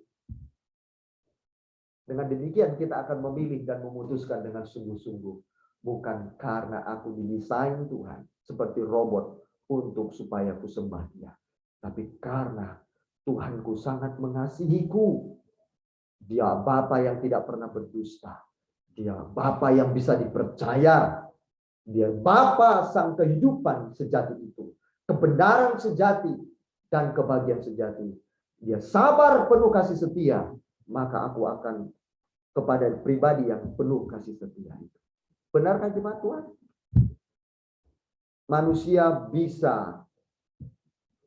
Dengan demikian kita akan memilih dan memutuskan dengan sungguh-sungguh. Bukan karena aku didesain Tuhan seperti robot untuk supaya ku sembah Dia. Tapi karena Tuhanku sangat mengasihiku. Dia Bapa yang tidak pernah berdusta. Dia Bapa yang bisa dipercaya. Dia Bapa sang kehidupan sejati itu. Kebenaran sejati dan kebahagiaan sejati. Dia sabar penuh kasih setia, maka aku akan kepada pribadi yang penuh kasih setia itu. Benarkah jemaat Tuhan? Manusia bisa,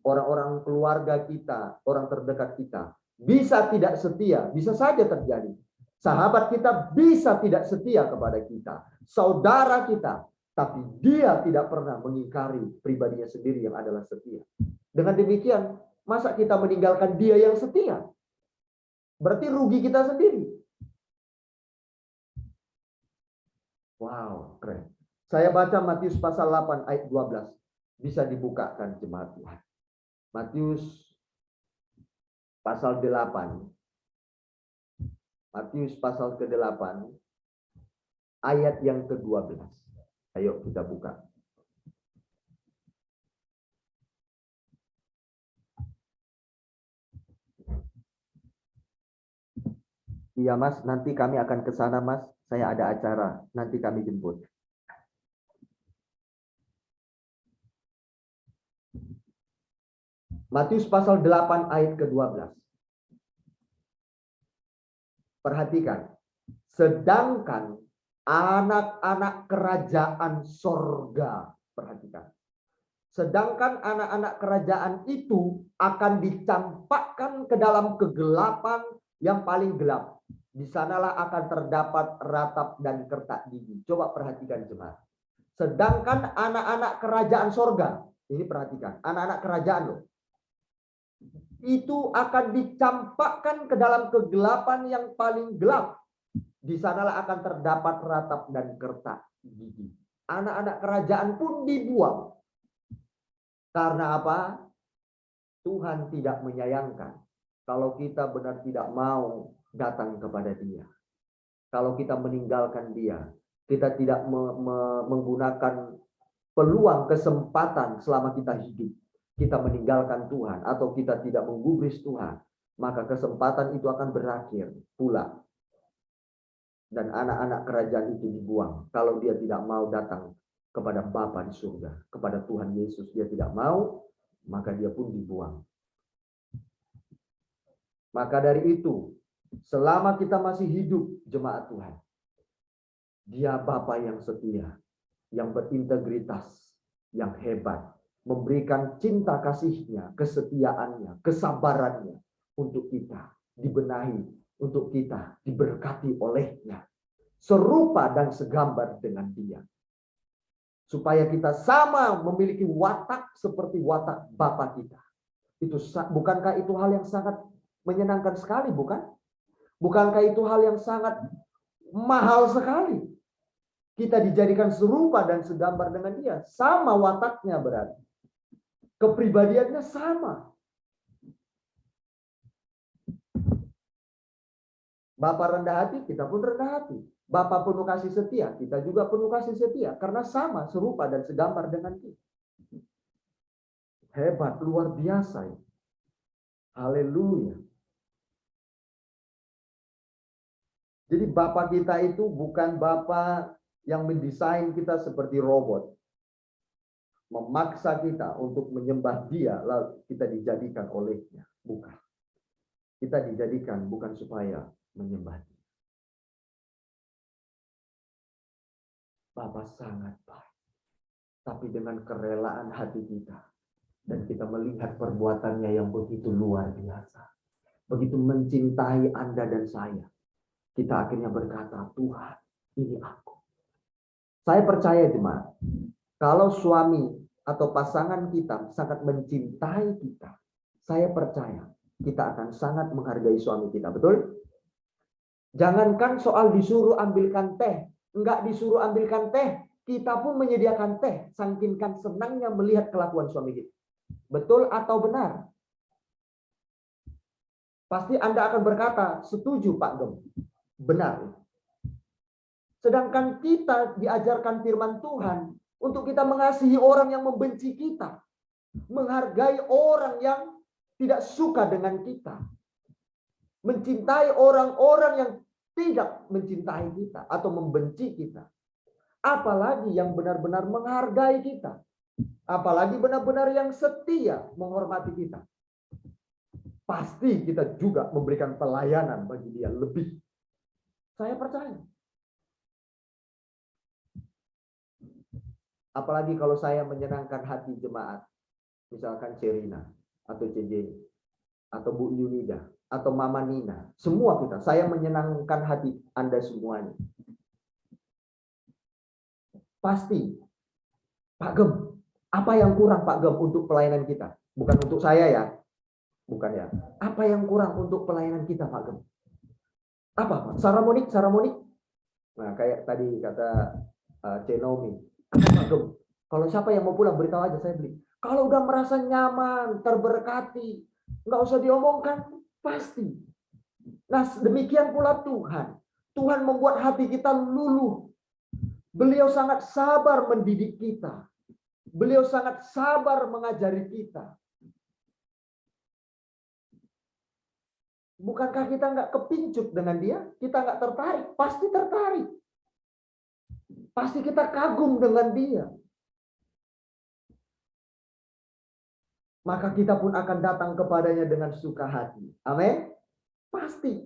orang-orang keluarga kita, orang terdekat kita, bisa tidak setia, bisa saja terjadi. Sahabat kita bisa tidak setia kepada kita, saudara kita, tapi dia tidak pernah mengingkari pribadinya sendiri yang adalah setia. Dengan demikian, masa kita meninggalkan dia yang setia? Berarti rugi kita sendiri. Wow, keren. Saya baca Matius pasal 8 ayat 12. Bisa dibukakan jemaat Tuhan. Matius pasal 8. Matius pasal ke-8 ayat yang ke-12. Ayo kita buka. Iya Mas, nanti kami akan ke sana Mas. Saya ada acara, nanti kami jemput. Matius pasal 8 ayat ke-12. Perhatikan. Sedangkan anak-anak kerajaan sorga. Perhatikan. Sedangkan anak-anak kerajaan itu akan dicampakkan ke dalam kegelapan yang paling gelap. Di sanalah akan terdapat ratap dan kertak gigi. Coba perhatikan jemaat. Sedangkan anak-anak kerajaan sorga. Ini perhatikan. Anak-anak kerajaan loh. Itu akan dicampakkan ke dalam kegelapan yang paling gelap. Di sanalah akan terdapat ratap dan kertak gigi. Anak-anak kerajaan pun dibuang. Karena apa? Tuhan tidak menyayangkan kalau kita benar tidak mau datang kepada Dia. Kalau kita meninggalkan Dia, kita tidak menggunakan peluang kesempatan selama kita hidup. Kita meninggalkan Tuhan atau kita tidak menggubris Tuhan, maka kesempatan itu akan berakhir pula. Dan anak-anak kerajaan itu dibuang kalau dia tidak mau datang kepada Bapa di surga, kepada Tuhan Yesus. Dia tidak mau, maka dia pun dibuang. Maka dari itu, selama kita masih hidup jemaat Tuhan, Dia Bapa yang setia, yang berintegritas, yang hebat, memberikan cinta kasih-Nya, kesetiaannya, kesabarannya untuk kita dibenahi, untuk kita diberkati oleh-Nya, serupa dan segambar dengan Dia. Supaya kita sama memiliki watak seperti watak Bapa kita. Itu bukankah itu hal yang sangat menyenangkan sekali, bukan? Bukankah itu hal yang sangat mahal sekali? Kita dijadikan serupa dan segambar dengan Dia. Sama wataknya berarti. Kepribadiannya sama. Bapa rendah hati, kita pun rendah hati. Bapa penuh kasih setia, kita juga penuh kasih setia. Karena sama, serupa dan segambar dengan Dia. Hebat, luar biasa. Haleluya. Jadi Bapa kita itu bukan Bapa yang mendesain kita seperti robot. Memaksa kita untuk menyembah Dia, lalu kita dijadikan oleh-Nya. Bukan. Kita dijadikan bukan supaya menyembah Dia. Bapa sangat baik. Tapi dengan kerelaan hati kita. Dan kita melihat perbuatannya yang begitu luar biasa. Begitu mencintai Anda dan saya. Kita akhirnya berkata, Tuhan, ini aku. Saya percaya jemaat, kalau suami atau pasangan kita sangat mencintai kita, saya percaya kita akan sangat menghargai suami kita, betul? Jangankan soal disuruh ambilkan teh, enggak disuruh ambilkan teh, kita pun menyediakan teh, saking senangnya melihat kelakuan suami kita. Betul atau benar? Pasti Anda akan berkata, setuju Pak Gem. Benar. Sedangkan kita diajarkan firman Tuhan untuk kita mengasihi orang yang membenci kita. Menghargai orang yang tidak suka dengan kita. Mencintai orang-orang yang tidak mencintai kita atau membenci kita. Apalagi yang benar-benar menghargai kita. apalagi benar-benar yang setia menghormati kita, pasti kita juga memberikan pelayanan bagi dia lebih. Saya percaya. Apalagi kalau saya menyenangkan hati jemaat, misalkan Cerina atau CJ atau Bu Yunida atau Mama Nina, semua kita, saya menyenangkan hati Anda semuanya. Pasti, Pak Gem, apa yang kurang Pak Gem untuk pelayanan kita? Bukan untuk saya ya, bukan ya. Apa yang kurang untuk pelayanan kita Pak Gem? Apa Pak? Saramonik? Nah kayak tadi kata Cenomi, apa Pak Gem? Kalau siapa yang mau pulang beritahu aja saya beli. Kalau udah merasa nyaman, terberkati, nggak usah diomongkan, pasti. Nah demikian pula Tuhan. Tuhan membuat hati kita luluh. Beliau sangat sabar mendidik kita. Beliau sangat sabar mengajari kita. Bukankah kita nggak kepincut dengan dia? Kita nggak tertarik? Pasti tertarik. Pasti kita kagum dengan dia. Maka kita pun akan datang kepadanya dengan suka hati. Amin. Pasti.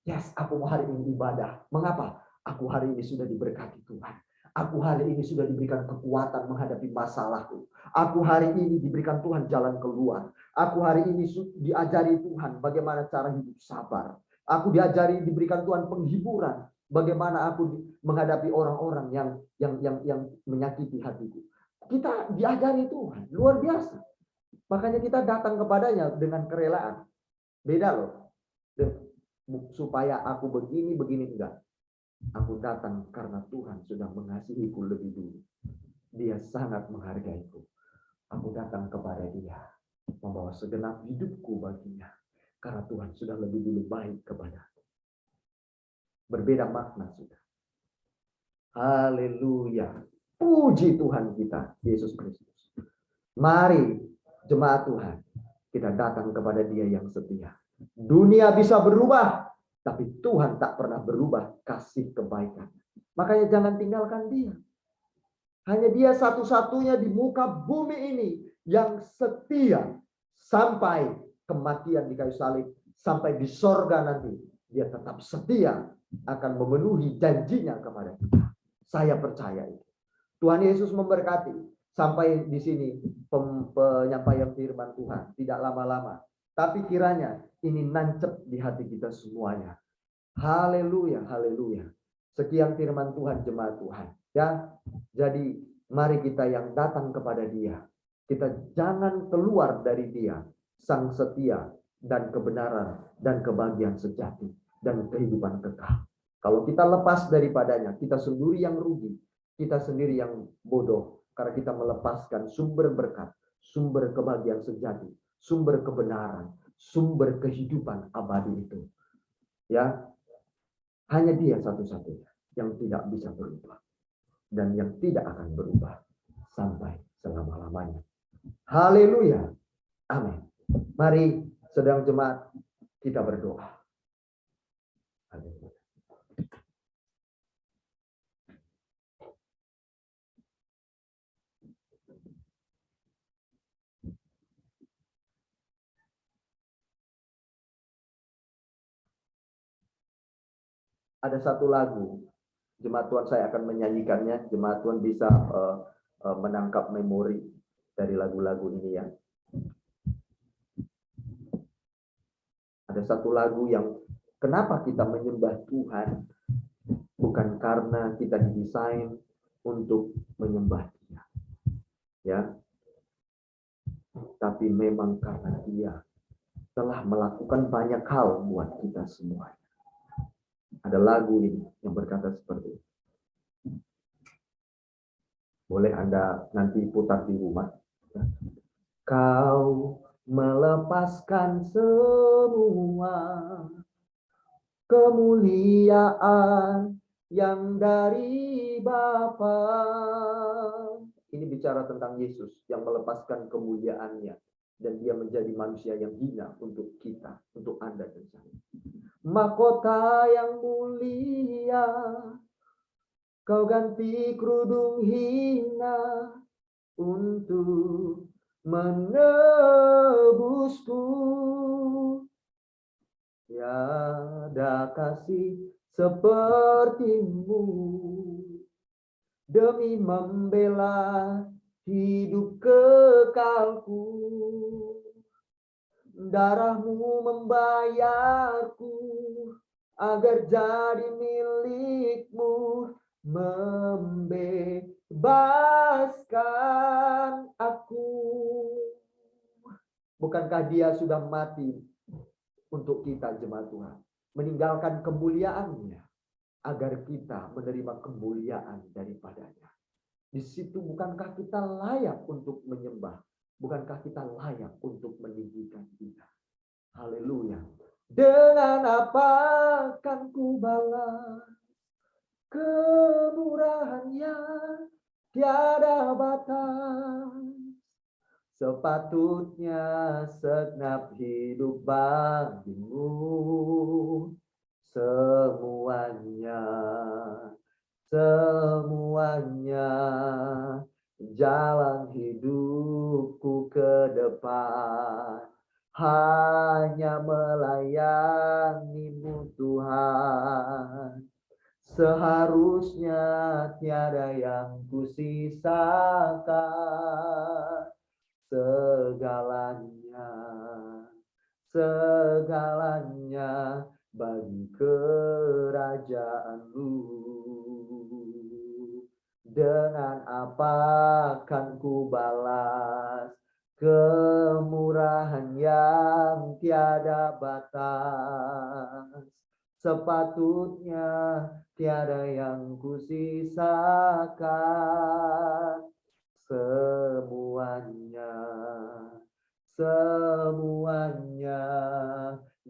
Yes, aku hari ini ibadah. Mengapa? Aku hari ini sudah diberkati Tuhan. Aku hari ini sudah diberikan kekuatan menghadapi masalahku. Aku hari ini diberikan Tuhan jalan keluar. Aku hari ini diajari Tuhan bagaimana cara hidup sabar. Aku diberikan Tuhan penghiburan. Bagaimana aku menghadapi orang-orang yang menyakiti hatiku. Kita diajari Tuhan. Luar biasa. Makanya kita datang kepadanya dengan kerelaan. Beda loh. Supaya aku begini enggak. Aku datang karena Tuhan sudah mengasihiku lebih dulu. Dia sangat menghargaiku. Aku datang kepada dia, membawa segenap hidupku baginya. Karena Tuhan sudah lebih dulu baik kepadaku. Berbeda makna sudah. Haleluya. Puji Tuhan kita, Yesus Kristus. Mari jemaat Tuhan, kita datang kepada dia yang setia. Dunia bisa berubah, tapi Tuhan tak pernah berubah kasih kebaikan. Makanya jangan tinggalkan dia. Hanya dia satu-satunya di muka bumi ini yang setia sampai kematian di kayu salib, sampai di sorga nanti. Dia tetap setia akan memenuhi janjinya kepada kita. Saya percaya itu. Tuhan Yesus memberkati. Sampai di sini penyampaian firman Tuhan. Tidak lama-lama. Tapi kiranya ini nancep di hati kita semuanya. Haleluya, haleluya. Sekian firman Tuhan jemaat Tuhan. Ya, jadi mari kita yang datang kepada dia. Kita jangan keluar dari dia. Sang setia dan kebenaran dan kebahagiaan sejati dan kehidupan kekal. Kalau kita lepas daripadanya, kita sendiri yang rugi. Kita sendiri yang bodoh. Karena kita melepaskan sumber berkat, sumber kebahagiaan sejati, sumber kebenaran, sumber kehidupan abadi itu. Ya, hanya dia satu-satunya yang tidak bisa berubah dan yang tidak akan berubah sampai selama-lamanya. Haleluya. Amin. Mari sedang jemaat kita berdoa. Haleluya. Ada satu lagu, jemaat Tuhan saya akan menyanyikannya. Jemaat Tuhan bisa menangkap memori dari lagu-lagu ini ya. Ada satu lagu yang kenapa kita menyembah Tuhan, bukan karena kita didesain untuk menyembah Dia, ya, tapi memang karena Dia telah melakukan banyak hal buat kita semua. Ada lagu ini yang berkata seperti itu. Boleh Anda nanti putar di rumah. Kau melepaskan semua kemuliaan yang dari Bapa. Ini bicara tentang Yesus yang melepaskan kemuliaannya dan dia menjadi manusia yang hina untuk kita, untuk Anda dan saya. Mahkota yang mulia, kau ganti kerudung hina untuk menebusku. Tiada kasih sepertimu demi membela hidup kekalku. Darahmu membayarku agar jadi milikmu, membebaskan aku. Bukankah dia sudah mati untuk kita, jemaat Tuhan, meninggalkan kemuliaannya agar kita menerima kemuliaan daripadanya. Di situ bukankah kita layak untuk menyembah? Bukankah kita layak untuk meninggikan dia? Haleluya. Dengan apa akan ku balas kemurahannya tiada batas. Sepatutnya segenap hidup bagimu, semuanya jalan hidupku ke depan hanya melayanimu Tuhan. Seharusnya tiada yang kusisakan, segalanya bagi kerajaanmu. Dengan apa akan ku balas kemurahan yang tiada batas. Sepatutnya tiada yang kusisakan, semuanya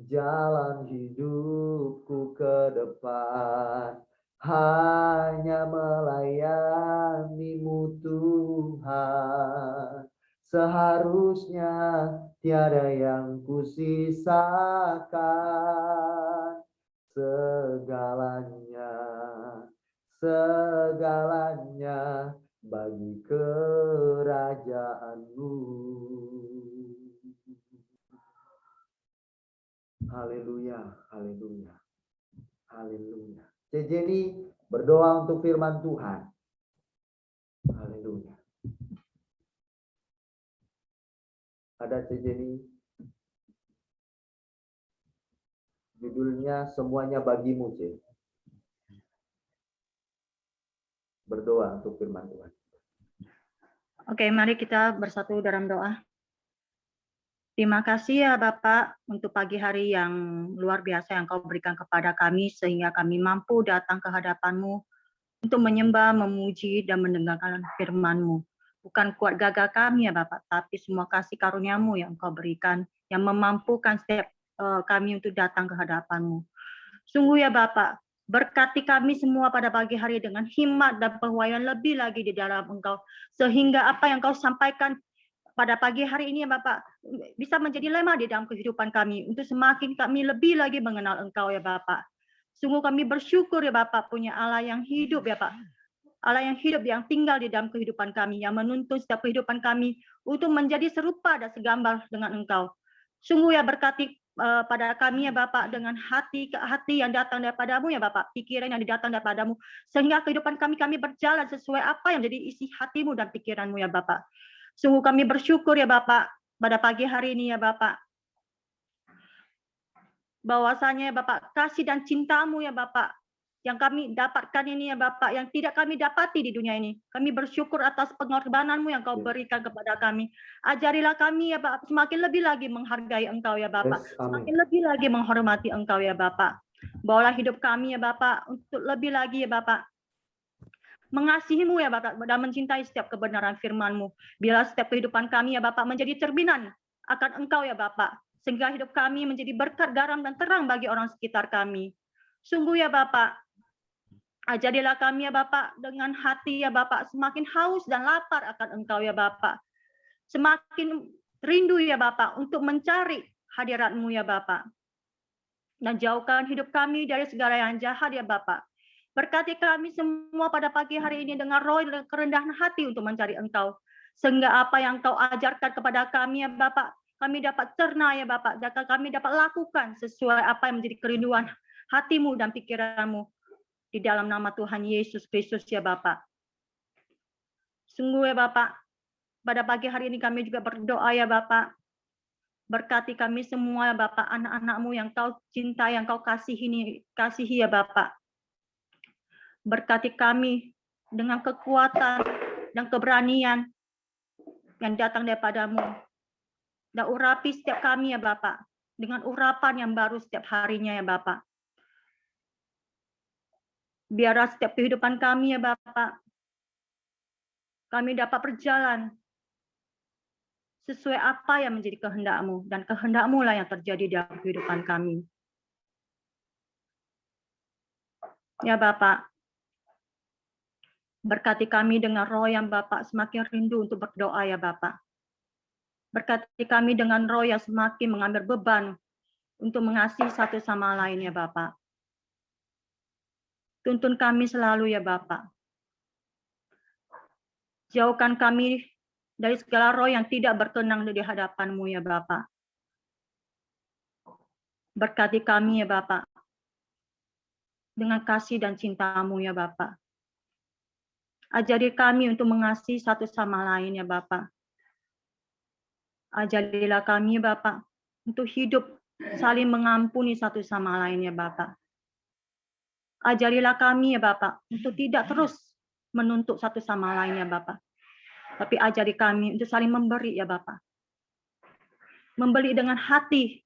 jalan hidupku ke depan hanya melayanimu Tuhan. Seharusnya tiada yang kusisakan, segalanya bagi kerajaanmu. Haleluya, haleluya, haleluya. Jenny berdoa untuk firman Tuhan. Haleluya. Ada Jenny. Judulnya semuanya bagimu, C. Berdoa untuk firman Tuhan. Oke, mari kita bersatu dalam doa. Terima kasih ya Bapak untuk pagi hari yang luar biasa yang Kau berikan kepada kami sehingga kami mampu datang ke hadapan-Mu untuk menyembah, memuji, dan mendengarkan firman-Mu. Bukan kuat gagah kami ya Bapak, tapi semua kasih karunia-Mu yang Kau berikan yang memampukan setiap kami untuk datang ke hadapan-Mu. Sungguh ya Bapak, berkati kami semua pada pagi hari dengan hikmat dan penguayaan lebih lagi di dalam Engkau. Sehingga apa yang Kau sampaikan pada pagi hari ini ya Bapak, bisa menjadi lemah di dalam kehidupan kami. Untuk semakin kami lebih lagi mengenal Engkau ya Bapak. Sungguh kami bersyukur ya Bapak punya Allah yang hidup ya Pak. Allah yang hidup yang tinggal di dalam kehidupan kami. Yang menuntun setiap kehidupan kami untuk menjadi serupa dan segambar dengan Engkau. Sungguh ya berkati pada kami ya Bapak dengan hati yang datang daripadamu ya Bapak, pikiran yang datang daripadamu, sehingga kehidupan kami berjalan sesuai apa yang menjadi isi hatimu dan pikiranmu ya Bapak. Sungguh kami bersyukur ya Bapak pada pagi hari ini ya Bapak, bahwasanya ya Bapak kasih dan cintamu ya Bapak yang kami dapatkan ini ya Bapak, yang tidak kami dapati di dunia ini. Kami bersyukur atas pengorbananmu yang Kau berikan kepada kami. Ajarilah kami ya Bapak, semakin lebih lagi menghargai Engkau ya Bapak. Semakin lebih lagi menghormati Engkau ya Bapak. Bawalah hidup kami ya Bapak, untuk lebih lagi ya Bapak mengasihimu ya Bapak, dan mencintai setiap kebenaran firman-Mu. Bila setiap kehidupan kami ya Bapak menjadi cerminan akan Engkau ya Bapak, sehingga hidup kami menjadi berkat, garam, dan terang bagi orang sekitar kami. Sungguh ya Bapak, ajarilah kami ya Bapak dengan hati ya Bapak semakin haus dan lapar akan Engkau ya Bapak. Semakin rindu ya Bapak untuk mencari hadirat-Mu ya Bapak. Dan jauhkan hidup kami dari segala yang jahat ya Bapak. Berkati kami semua pada pagi hari ini dengan roh dan kerendahan hati untuk mencari Engkau. Sehingga apa yang Kau ajarkan kepada kami ya Bapak, kami dapat cerna ya Bapak, dan kami dapat lakukan sesuai apa yang menjadi kerinduan hatimu dan pikiranmu. Di dalam nama Tuhan Yesus Kristus ya Bapak. Sungguh ya Bapak, pada pagi hari ini kami juga berdoa ya Bapak. Berkati kami semua ya Bapak, anak-anak-Mu yang Kau cintai, yang Kau kasihi ya Bapak. Berkati kami dengan kekuatan dan keberanian yang datang daripada-Mu. Dan urapi setiap kami ya Bapak, dengan urapan yang baru setiap harinya ya Bapak. Biarlah setiap kehidupan kami ya Bapak, kami dapat berjalan sesuai apa yang menjadi kehendak-Mu, dan kehendak-Mu lah yang terjadi dalam kehidupan kami. Ya Bapak, berkati kami dengan roh yang Bapak semakin rindu untuk berdoa ya Bapak. Berkati kami dengan roh yang semakin mengambil beban untuk mengasihi satu sama lain ya Bapak. Tuntun kami selalu ya Bapak. Jauhkan kami dari segala roh yang tidak berkenan di hadapan-Mu ya Bapak. Berkati kami ya Bapak, dengan kasih dan cinta-Mu ya Bapak. Ajari kami untuk mengasihi satu sama lain ya Bapak. Ajarilah kami ya Bapak, untuk hidup saling mengampuni satu sama lain ya Bapak. Ajarilah kami ya Bapak, untuk tidak terus menuntut satu sama lain ya Bapak. Tapi ajari kami untuk saling memberi ya Bapak. Memberi dengan hati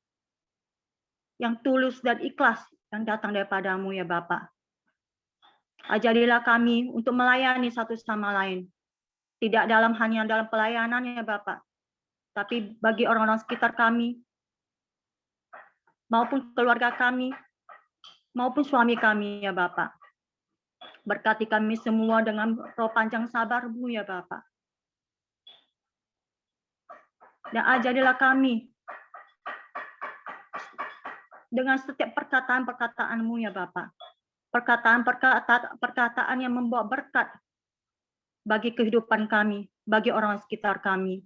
yang tulus dan ikhlas yang datang daripada-Mu ya Bapak. Ajarilah kami untuk melayani satu sama lain. Tidak hanya dalam pelayanan ya Bapak, tapi bagi orang-orang sekitar kami, maupun keluarga kami, maupun suami kami ya Bapak. Berkati kami semua dengan roh panjang sabar-Mu ya Bapak. Dan ajarilah kami dengan setiap perkataan-perkataan-Mu ya Bapak. Perkataan yang membawa berkat bagi kehidupan kami, bagi orang sekitar kami.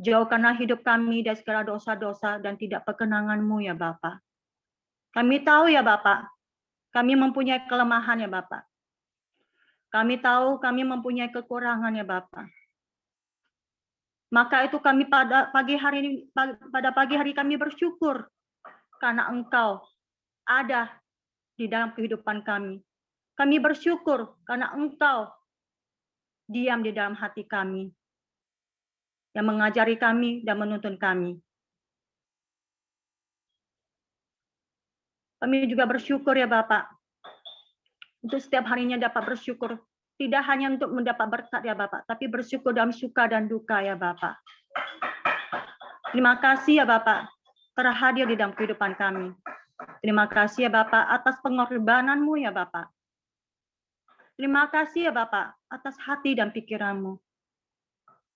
Jauhkanlah hidup kami dari segala dosa-dosa dan tidak perkenangan-Mu ya Bapak. Kami tahu ya Bapak, kami mempunyai kelemahan ya Bapak. Kami tahu kami mempunyai kekurangan ya Bapak. Maka itu kami pada pagi hari kami bersyukur karena Engkau ada di dalam kehidupan kami. Kami bersyukur karena Engkau diam di dalam hati kami, yang mengajari kami dan menuntun kami. Kami juga bersyukur ya Bapak, untuk setiap harinya dapat bersyukur. Tidak hanya untuk mendapat berkat ya Bapak, tapi bersyukur dalam suka dan duka ya Bapak. Terima kasih ya Bapak, telah hadir di dalam kehidupan kami. Terima kasih ya Bapak atas pengorbanan-Mu ya Bapak. Terima kasih ya Bapak atas hati dan pikiran-Mu.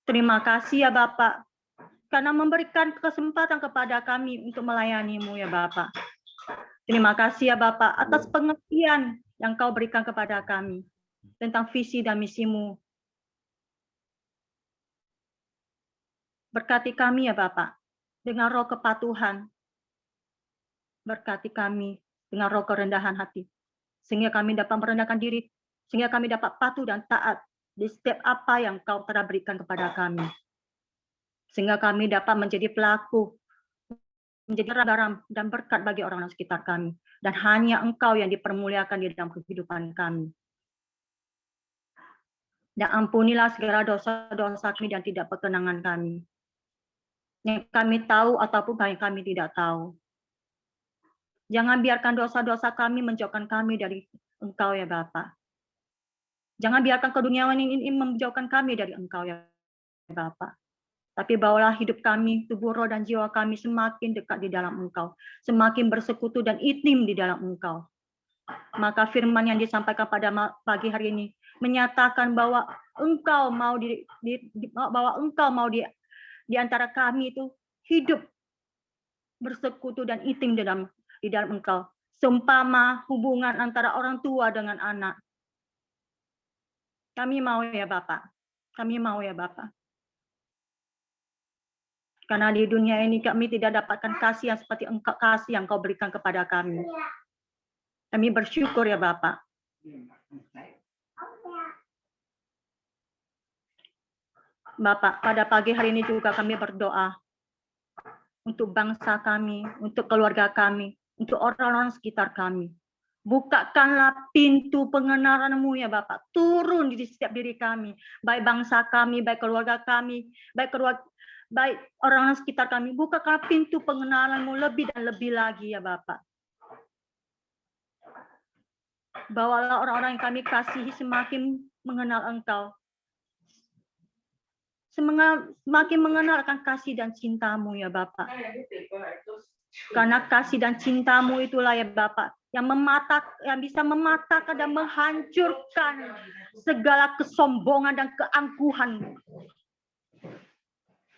Terima kasih ya Bapak karena memberikan kesempatan kepada kami untuk melayani-Mu ya Bapak. Terima kasih ya Bapak atas pengertian yang Kau berikan kepada kami tentang visi dan misi-Mu. Berkati kami ya Bapak dengan roh kepatuhan. Berkati kami dengan roh kerendahan hati, sehingga kami dapat merendahkan diri, sehingga kami dapat patuh dan taat di setiap apa yang Kau telah berikan kepada kami. Sehingga kami dapat menjadi pelaku, menjadi garam dan berkat bagi orang-orang sekitar kami. Dan hanya Engkau yang dipermuliakan di dalam kehidupan kami. Dan ampunilah segala dosa-dosa kami dan tidak perkenangan kami. Yang kami tahu ataupun yang kami tidak tahu. Jangan biarkan dosa-dosa kami menjauhkan kami dari Engkau ya Bapa. Jangan biarkan keduniawan ini menjauhkan kami dari Engkau ya Bapa. Tapi bawalah hidup kami, tubuh, roh, dan jiwa kami semakin dekat di dalam Engkau. Semakin bersekutu dan intim di dalam Engkau. Maka firman yang disampaikan pada pagi hari ini menyatakan bahwa Engkau mau di antara kami itu hidup bersekutu dan intim di dalam Engkau. Seumpama hubungan antara orang tua dengan anak. Kami mau ya Bapak. Kami mau ya Bapak. Karena di dunia ini kami tidak dapatkan kasih yang seperti kasih yang Kau berikan kepada kami. Kami bersyukur ya Bapak. Bapak, pada pagi hari ini juga kami berdoa untuk bangsa kami, untuk keluarga kami, untuk orang-orang sekitar kami. Bukakanlah pintu pengenalan-Mu ya Bapak, turun di setiap diri kami, baik bangsa kami, baik keluarga kami, baik orang-orang sekitar kami. Bukakanlah pintu pengenalan-Mu lebih dan lebih lagi ya Bapak. Bawalah orang-orang yang kami kasihi semakin mengenal Engkau. Semakin mengenal akan kasih dan cinta-Mu ya Bapak. Karena kasih dan cinta-Mu itulah ya Bapak yang bisa mematahkan dan menghancurkan segala kesombongan dan keangkuhan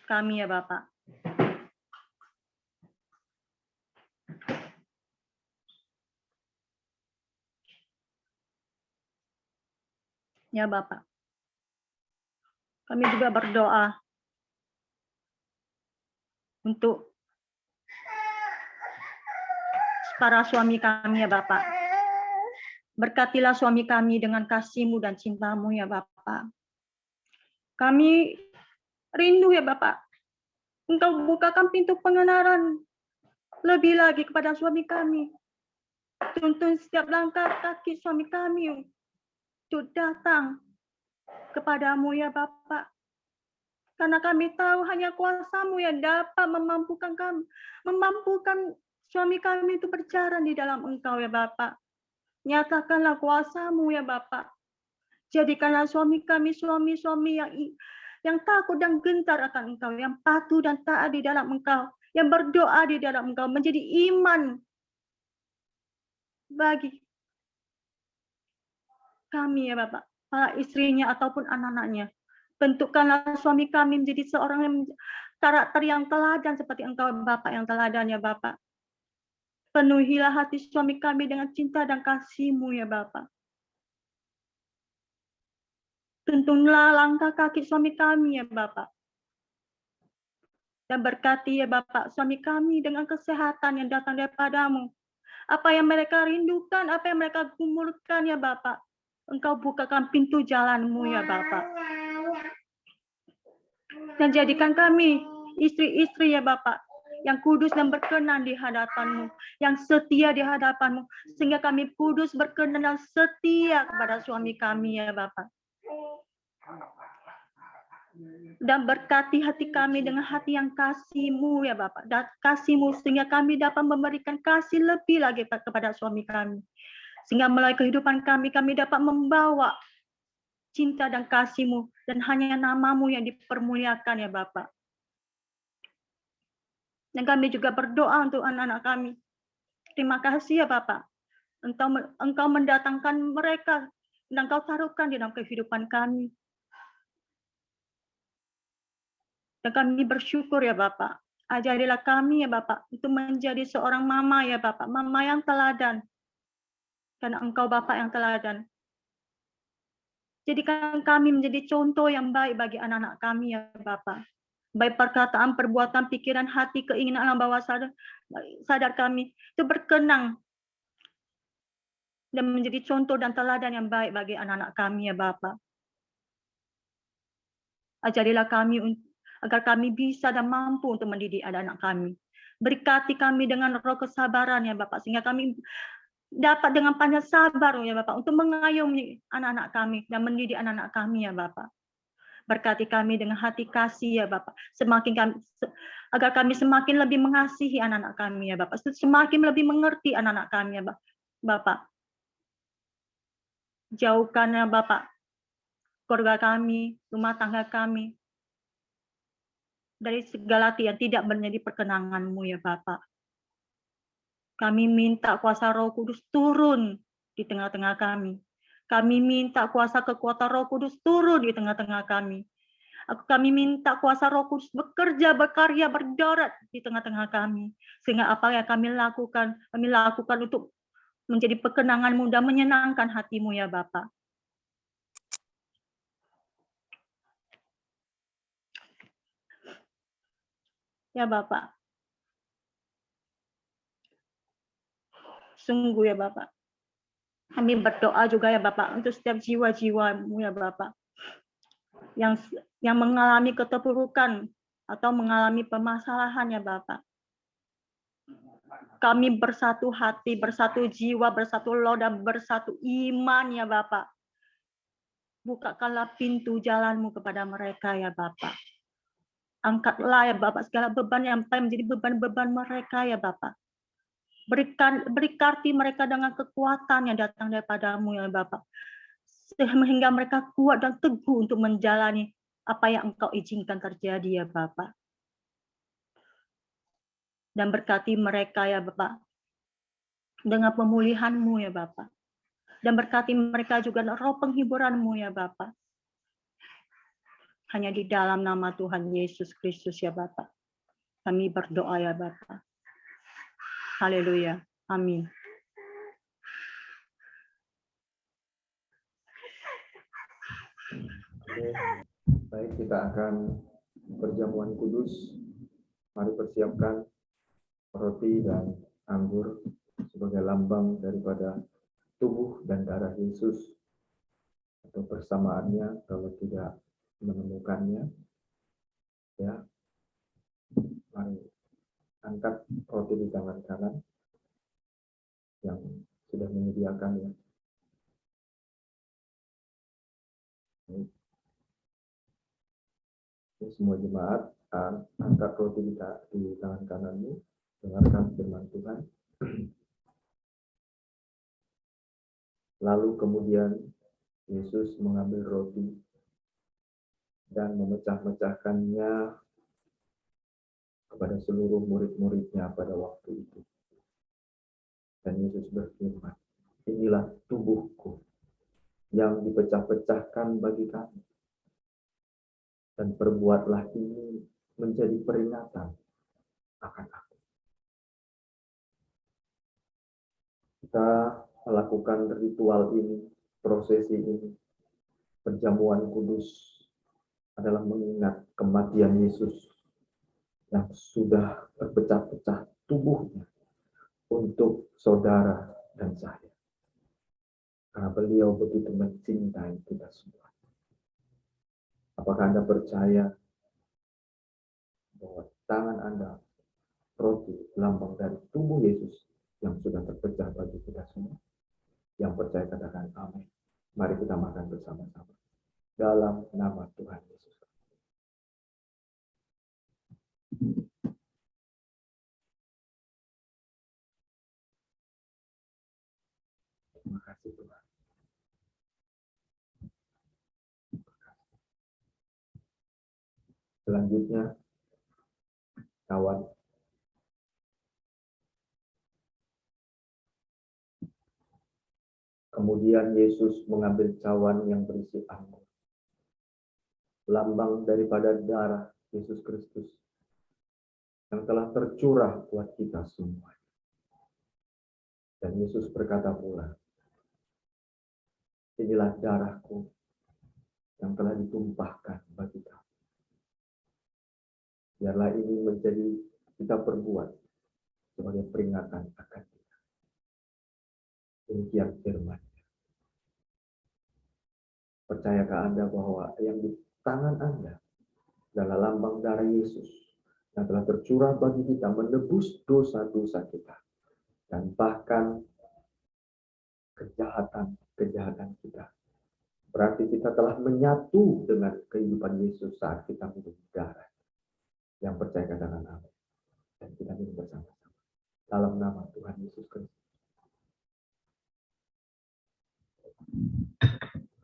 kami ya Bapak. Ya Bapak. Kami juga berdoa untuk para suami kami ya Bapak. Berkatilah suami kami dengan kasih-Mu dan cinta-Mu ya Bapak. Kami rindu ya Bapak. Engkau bukakan pintu pengenalan lebih lagi kepada suami kami. Tuntun setiap langkah kaki suami kami untuk datang kepadamu ya Bapak. Karena kami tahu hanya kuasa-Mu yang dapat memampukan suami kami itu berjalan di dalam Engkau ya Bapak. Nyatakanlah kuasa-Mu ya Bapak. Jadikanlah suami kami suami-suami yang takut dan gentar akan Engkau, yang patuh dan taat di dalam Engkau, yang berdoa di dalam Engkau, menjadi iman bagi kami ya Bapak, para istrinya ataupun anak-anaknya. Bentukkanlah suami kami menjadi seorang yang karakter yang teladan seperti Engkau Bapak yang teladan ya Bapak. Penuhilah hati suami kami dengan cinta dan kasih-Mu ya Bapak. Tuntunlah langkah kaki suami kami ya Bapak. Dan berkati ya Bapak suami kami dengan kesehatan yang datang daripada-Mu. Apa yang mereka rindukan, apa yang mereka gumulkan ya Bapak. Engkau bukakan pintu jalan-Mu ya Bapak. Dan jadikan kami istri-istri ya Bapak, yang kudus dan berkenan di hadapan-Mu, yang setia di hadapan-Mu, sehingga kami kudus, berkenan dan setia kepada suami kami ya Bapak. Dan berkati hati kami dengan hati yang kasih-Mu ya Bapak, dan kasih-Mu sehingga kami dapat memberikan kasih lebih lagi kepada suami kami. Sehingga melalui kehidupan kami dapat membawa cinta dan kasih-Mu, dan hanya nama-Mu yang dipermuliakan ya Bapak. Dan kami juga berdoa untuk anak-anak kami. Terima kasih ya Bapak. Engkau mendatangkan mereka, dan Engkau taruhkan di dalam kehidupan kami. Dan kami bersyukur ya Bapak. Ajarilah kami ya Bapak, untuk menjadi seorang mama ya Bapak, mama yang teladan. Karena Engkau Bapak yang teladan. Jadikan kami menjadi contoh yang baik bagi anak-anak kami ya Bapak. Baik perkataan, perbuatan, pikiran, hati, keinginan alam bawah sadar kami itu berkenan dan menjadi contoh dan teladan yang baik bagi anak-anak kami ya Bapak. Ajarilah kami agar kami bisa dan mampu untuk mendidik anak-anak kami. Berkati kami dengan roh kesabaran ya Bapak, sehingga kami dapat dengan panjang sabar ya Bapak untuk mengayomi anak-anak kami dan mendidik anak-anak kami ya Bapak. Berkati kami dengan hati kasih ya Bapak, agar kami semakin lebih mengasihi anak-anak kami ya Bapak, semakin lebih mengerti anak-anak kami ya Bapak. Jauhkan ya Bapak keluarga kami, rumah tangga kami dari segala yang tidak menjadi perkenan-Mu ya Bapak. Kami minta kuasa Roh Kudus turun di tengah-tengah kami. Kami minta kuasa kekuatan Roh Kudus turun di tengah-tengah kami. Kami minta kuasa Roh Kudus bekerja, berkarya, berdarat di tengah-tengah kami. Sehingga apa yang kami lakukan untuk menjadi perkenan-Mu dan menyenangkan hati-Mu ya Bapak. ya Bapak. Sungguh ya Bapak. Kami berdoa juga ya Bapak untuk setiap jiwa-jiwa-Mu ya Bapak. Yang mengalami keterpurukan atau mengalami permasalahan ya Bapak. Kami bersatu hati, bersatu jiwa, bersatu roh, dan bersatu iman ya Bapak. Bukakanlah pintu jalan-Mu kepada mereka ya Bapak. Angkatlah ya Bapak segala beban yang menjadi beban-beban mereka ya Bapak. Berkati mereka dengan kekuatan yang datang daripada-Mu ya Bapak. Sehingga mereka kuat dan teguh untuk menjalani apa yang Engkau izinkan terjadi ya Bapak. Dan berkati mereka ya Bapak dengan pemulihan-Mu ya Bapak. Dan berkati mereka juga roh penghiburan-Mu ya Bapak. Hanya di dalam nama Tuhan Yesus Kristus ya Bapak. Kami berdoa ya Bapak. Haleluya. Amin. Oke, baik, kita akan perjamuan kudus. Mari persiapkan roti dan anggur sebagai lambang daripada tubuh dan darah Yesus, atau persamaannya kalau tidak menemukannya. Ya, mari angkat roti di tangan kanan yang sudah menyediakan ya. Ini semua jemaat, angkat roti di tangan kananmu, dengarkan firman Tuhan. Lalu kemudian Yesus mengambil roti dan memecah-mecahkannya kepada seluruh murid-muridnya pada waktu itu. Dan Yesus berfirman, inilah tubuhku yang dipecah-pecahkan bagi kamu. Dan perbuatlah ini menjadi peringatan akan aku. Kita melakukan ritual ini, prosesi ini, perjamuan kudus adalah mengingat kematian Yesus yang sudah terpecah-pecah tubuhnya untuk saudara dan saya. Karena beliau begitu mencintai kita semua. Apakah Anda percaya bahwa tangan Anda roti lambang dari tubuh Yesus yang sudah terpecah bagi kita semua? Yang percaya katakan amin. Mari kita makan bersama-sama dalam nama Tuhan Yesus. Terima kasih Tuhan. Selanjutnya, kawan, kemudian Yesus mengambil cawan yang berisi anggur, lambang daripada darah Yesus Kristus yang telah tercurah buat kita semua. Dan Yesus berkata pula, inilah darahku yang telah ditumpahkan bagi kamu. Biarlah ini menjadi kita perbuat sebagai peringatan akan kita. Demikian firman. Percayakah Anda bahwa yang di tangan Anda adalah lambang darah Yesus yang telah tercurah bagi kita, menebus dosa-dosa kita, dan bahkan kejahatan kita. Berarti kita telah menyatu dengan kehidupan Yesus saat kita minum darah. Yang percaya katakan amin. Dan kita minum bersama-sama dalam nama Tuhan Yesus Kristus.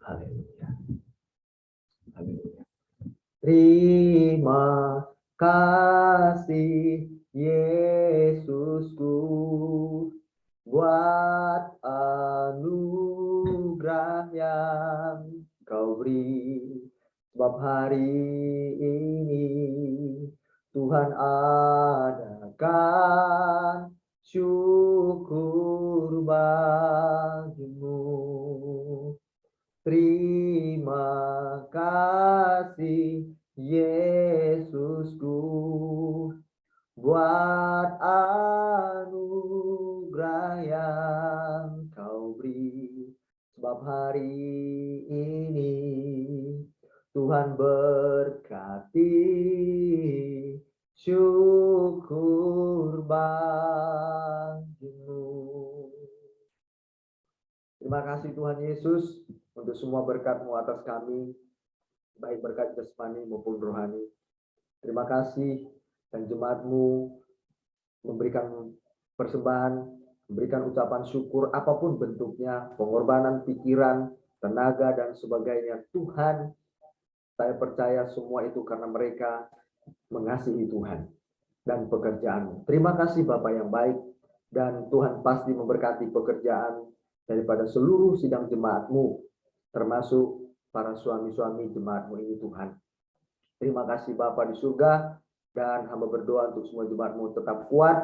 Haleluya. Haleluya. Terima kasih Yesusku buat anugerah yang Kau beri. Sebab hari ini Tuhan adakan syukur bagimu. Terima kasih Yesusku hari ini. Tuhan berkati, syukur bagimu. Terima kasih Tuhan Yesus untuk semua berkat-Mu atas kami, baik berkat jasmani maupun rohani. Terima kasih dan jemaat-Mu memberikan persembahan, memberikan ucapan syukur apapun bentuknya, pengorbanan pikiran, tenaga dan sebagainya. Tuhan, saya percaya semua itu karena mereka mengasihi Tuhan dan pekerjaan. Terima kasih Bapak yang baik, dan Tuhan pasti memberkati pekerjaan daripada seluruh sidang jemaat-Mu, termasuk para suami-suami jemaat-Mu ini Tuhan. Terima kasih Bapa di surga, dan hamba berdoa untuk semua jemaat-Mu tetap kuat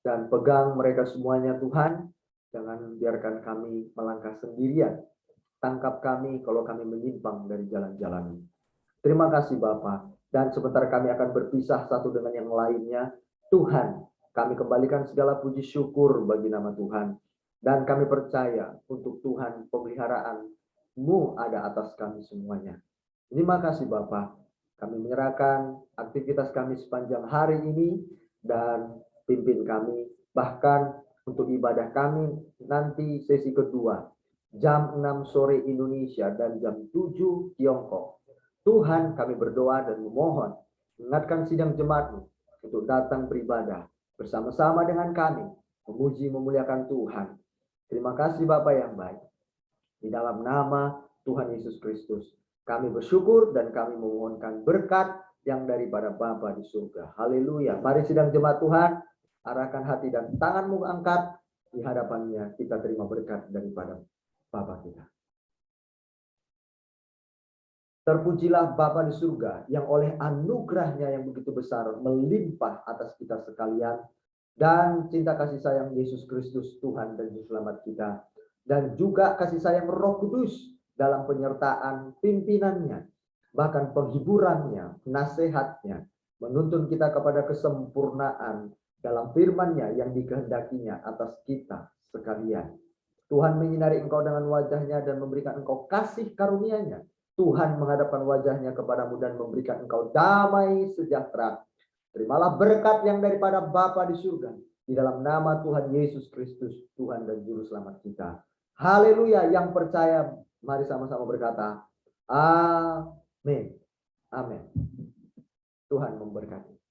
dan pegang mereka semuanya Tuhan. Jangan biarkan kami melangkah sendirian. Tangkap kami kalau kami menyimpang dari jalan-jalan. Terima kasih Bapa. Dan sebentar kami akan berpisah satu dengan yang lainnya. Tuhan, kami kembalikan segala puji syukur bagi nama Tuhan. Dan kami percaya untuk Tuhan pemeliharaan-Mu ada atas kami semuanya. Terima kasih Bapa. Kami menyerahkan aktivitas kami sepanjang hari ini dan pimpin kami. Bahkan untuk ibadah kami nanti sesi kedua. Jam 6 sore Indonesia dan jam 7 Tiongkok. Tuhan, kami berdoa dan memohon. Ingatkan sidang jemaat-Mu untuk datang beribadah bersama-sama dengan kami. Memuji memuliakan Tuhan. Terima kasih Bapa yang baik. Di dalam nama Tuhan Yesus Kristus, kami bersyukur dan kami memohonkan berkat yang daripada Bapa di surga. Haleluya. Mari sidang jemaat Tuhan, arahkan hati dan tanganmu angkat. Di hadapannya kita terima berkat daripada Bapa kita. Terpujilah Bapa di surga yang oleh anugerahnya yang begitu besar melimpah atas kita sekalian. Dan cinta kasih sayang Yesus Kristus Tuhan dan Juru Selamat kita. Dan juga kasih sayang Roh Kudus dalam penyertaan pimpinannya. Bahkan penghiburannya, nasihatnya. Menuntun kita kepada kesempurnaan dalam firman-Nya yang dikehendakinya atas kita sekalian. Tuhan menyinari engkau dengan wajah-Nya dan memberikan engkau kasih karunia-Nya. Tuhan menghadapkan wajah-Nya kepadamu dan memberikan engkau damai sejahtera. Terimalah berkat yang daripada Bapa di surga. Di dalam nama Tuhan Yesus Kristus, Tuhan dan Juru Selamat kita. Haleluya. Yang percaya, mari sama-sama berkata, amin. Amin. Tuhan memberkati.